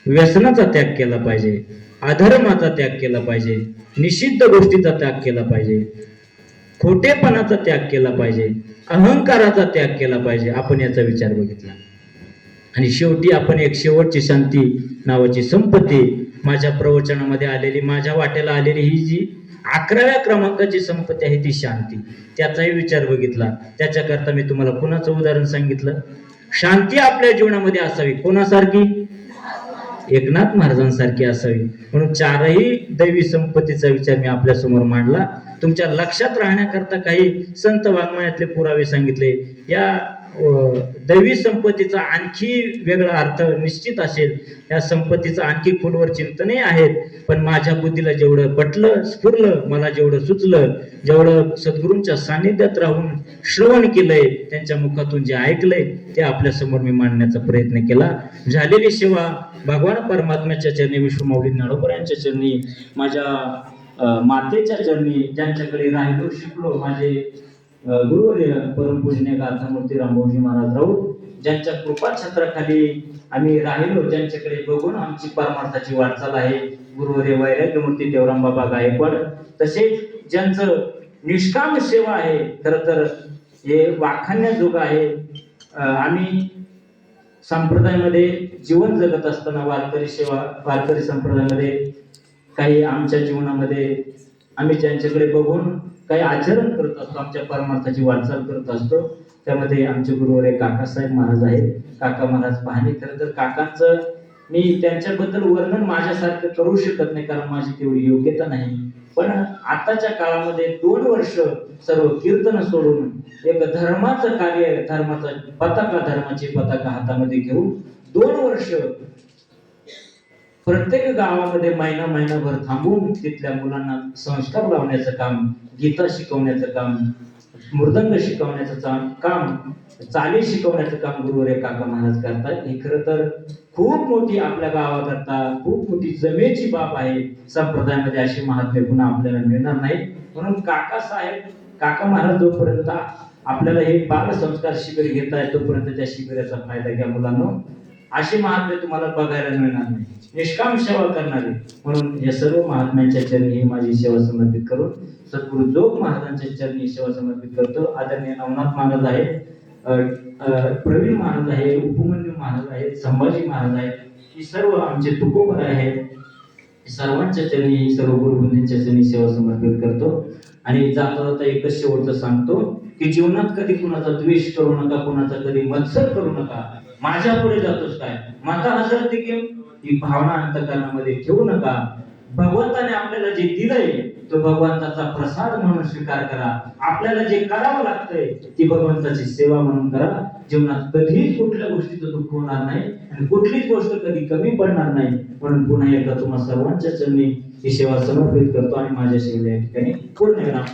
व्यसनाचा त्याग केला पाहिजे, अधर्माचा त्याग केला पाहिजे, निषिद्ध गोष्टीचा त्याग केला पाहिजे, खोटेपणाचा त्याग केला पाहिजे, अहंकाराचा त्याग केला पाहिजे. आपण याचा विचार बघितला. आणि शेवटी आपण एक शेवटची शांती नावाची संपत्ती माझ्या प्रवचनामध्ये आलेली, माझ्या वाट्याला आलेली ही जी 11व्या क्रमांकाची संपत्ती आहे ती शांती. त्याचाही विचार बघितला. त्याच्याकरता मी तुम्हाला कुणाचं उदाहरण सांगितलं? शांती आपल्या जीवनामध्ये असावी. कोणासारखी? एकनाथ महाराजांसारखी असावी. म्हणून चारही दैवी संपत्तीचा विचार मी आपल्या समोर मांडला. तुमच्या लक्षात राहण्याकरता काही संत वाङ्मयातले पुरावे सांगितले. या दैवी संपत्तीचा आणखी वेगळा अर्थ निश्चित असेल. या संपत्तीचा आणखी खोलवर चिंतनही आहेत. पण माझ्या बुद्धीला जेवढं पटलं, स्फुरलं, मला जेवढं सुचलं, जेवढं सद्गुरूंच्या सानिध्यात राहून श्रवण केलंय, त्यांच्या मुखातून जे ऐकलंय ते आपल्या समोर मी मांडण्याचा प्रयत्न केला. झालेली सेवा भगवान परमात्म्याच्या चरणी, विश्वमाऊली ज्ञानोबा यांच्या चरणी माझ्या मातेच्या चरणी ज्यांच्याकडे राहिलो शिकलो माझे गुरुवर्य परमपूजनीय गाथामूर्ती रामभाऊजी महाराज राऊत, ज्यांच्या कृपा छत्राखाली आम्ही राहिलो, ज्यांच्याकडे बघून आमची परमार्थाची वाटचाल आहे, गुरुवर्य वैराग्यमूर्ती देवराम बाबा गायकवाड, तसेच ज्यांचं निष्काम सेवा आहे, खरं तर हे वाखाणण्याजोगं आहे. आम्ही संप्रदायामध्ये जीवन जगत असताना वारकरी संप्रदायामध्ये काही आमच्या जीवनामध्ये आम्ही ज्यांच्याकडे बघून काही आचरण करत असतो, आमच्या परमार्थाची वाटचाल करत असतो. त्यामध्ये आमचे गुरुवर्य काकासाहेब महाराज आहेत, काका महाराज पाहणे. खरं तर काकांचं मी त्यांच्याबद्दल वर्णन माझ्यासारखं करू शकत नाही, कारण माझी तेवढी योग्यता नाही. पण आताच्या काळामध्ये 2 वर्ष सर्व कीर्तन सोडून एक धर्माचं कार्य, धर्माची पताका हातामध्ये घेऊन 2 वर्ष प्रत्येक गावामध्ये महिनाभर थांबून तिथल्या मुलांना संस्कार लावण्याचं काम, गीता शिकवण्याचं काम, मृदंग शिकवण्याचं काम, चाली शिकवण्याचं काम गुरुवर्य काका महाराज करतात. ही खरं तर खूप मोठी आपल्या गावाकरता खूप मोठी जमेची बाब आहे. संप्रदायामध्ये अशी महात्म्य पुन्हा आपल्याला मिळणार नाही. म्हणून काका महाराज जोपर्यंत आपल्याला हे बाल संस्कार शिबिर घेता येतो, तोपर्यंत त्या शिबिराचा फायदा घ्या मुलांनो. अशी महात्म्य तुम्हाला बघायला मिळणार नाही, निष्काम सेवा करणारे. म्हणून या सर्व महात्म्यांच्या चरणी ही माझी सेवा समर्पित करून सद्गुरु जोग महाराजांच्या चरणी सेवा समर्पित करतो. आदरणीय नवनाथ महाराज आहेत, प्रवीण महाराज आहे, उपमन्यू महाराज आहेत, संभाजी महाराज आहेत, ही सर्व आमचे तुकोबर आहेत. सर्वांच्या चरणी, सर्व गुरुबंधूंच्या चरणी सेवा समर्पित करतो. आणि जाता जाता एकच शेवटचं सांगतो की जीवनात कधी कुणाचा द्वेष करू नका, कुणाचा कधी मत्सर करू नका. माझ्या पुढे जातोस काय, माझा हजर देखील ही भावना अंतःकरणामध्ये ठेवू नका. भगवंताने आपल्याला जे दिलंय तो भगवंताचा प्रसाद म्हणून स्वीकार करा. आपल्याला जे करावं लागतंय ती भगवंताची सेवा म्हणून करा. जीवनात कधीच कुठल्या गोष्टीचं दुःख होणार नाही आणि कुठलीच गोष्ट कधी कमी पडणार नाही. म्हणून पुन्हा एकदा तुम्हा सर्वांच्या चरणी ही सेवा समर्पित करतो आणि माझ्या सेवेला या ठिकाणी पूर्ण विराम.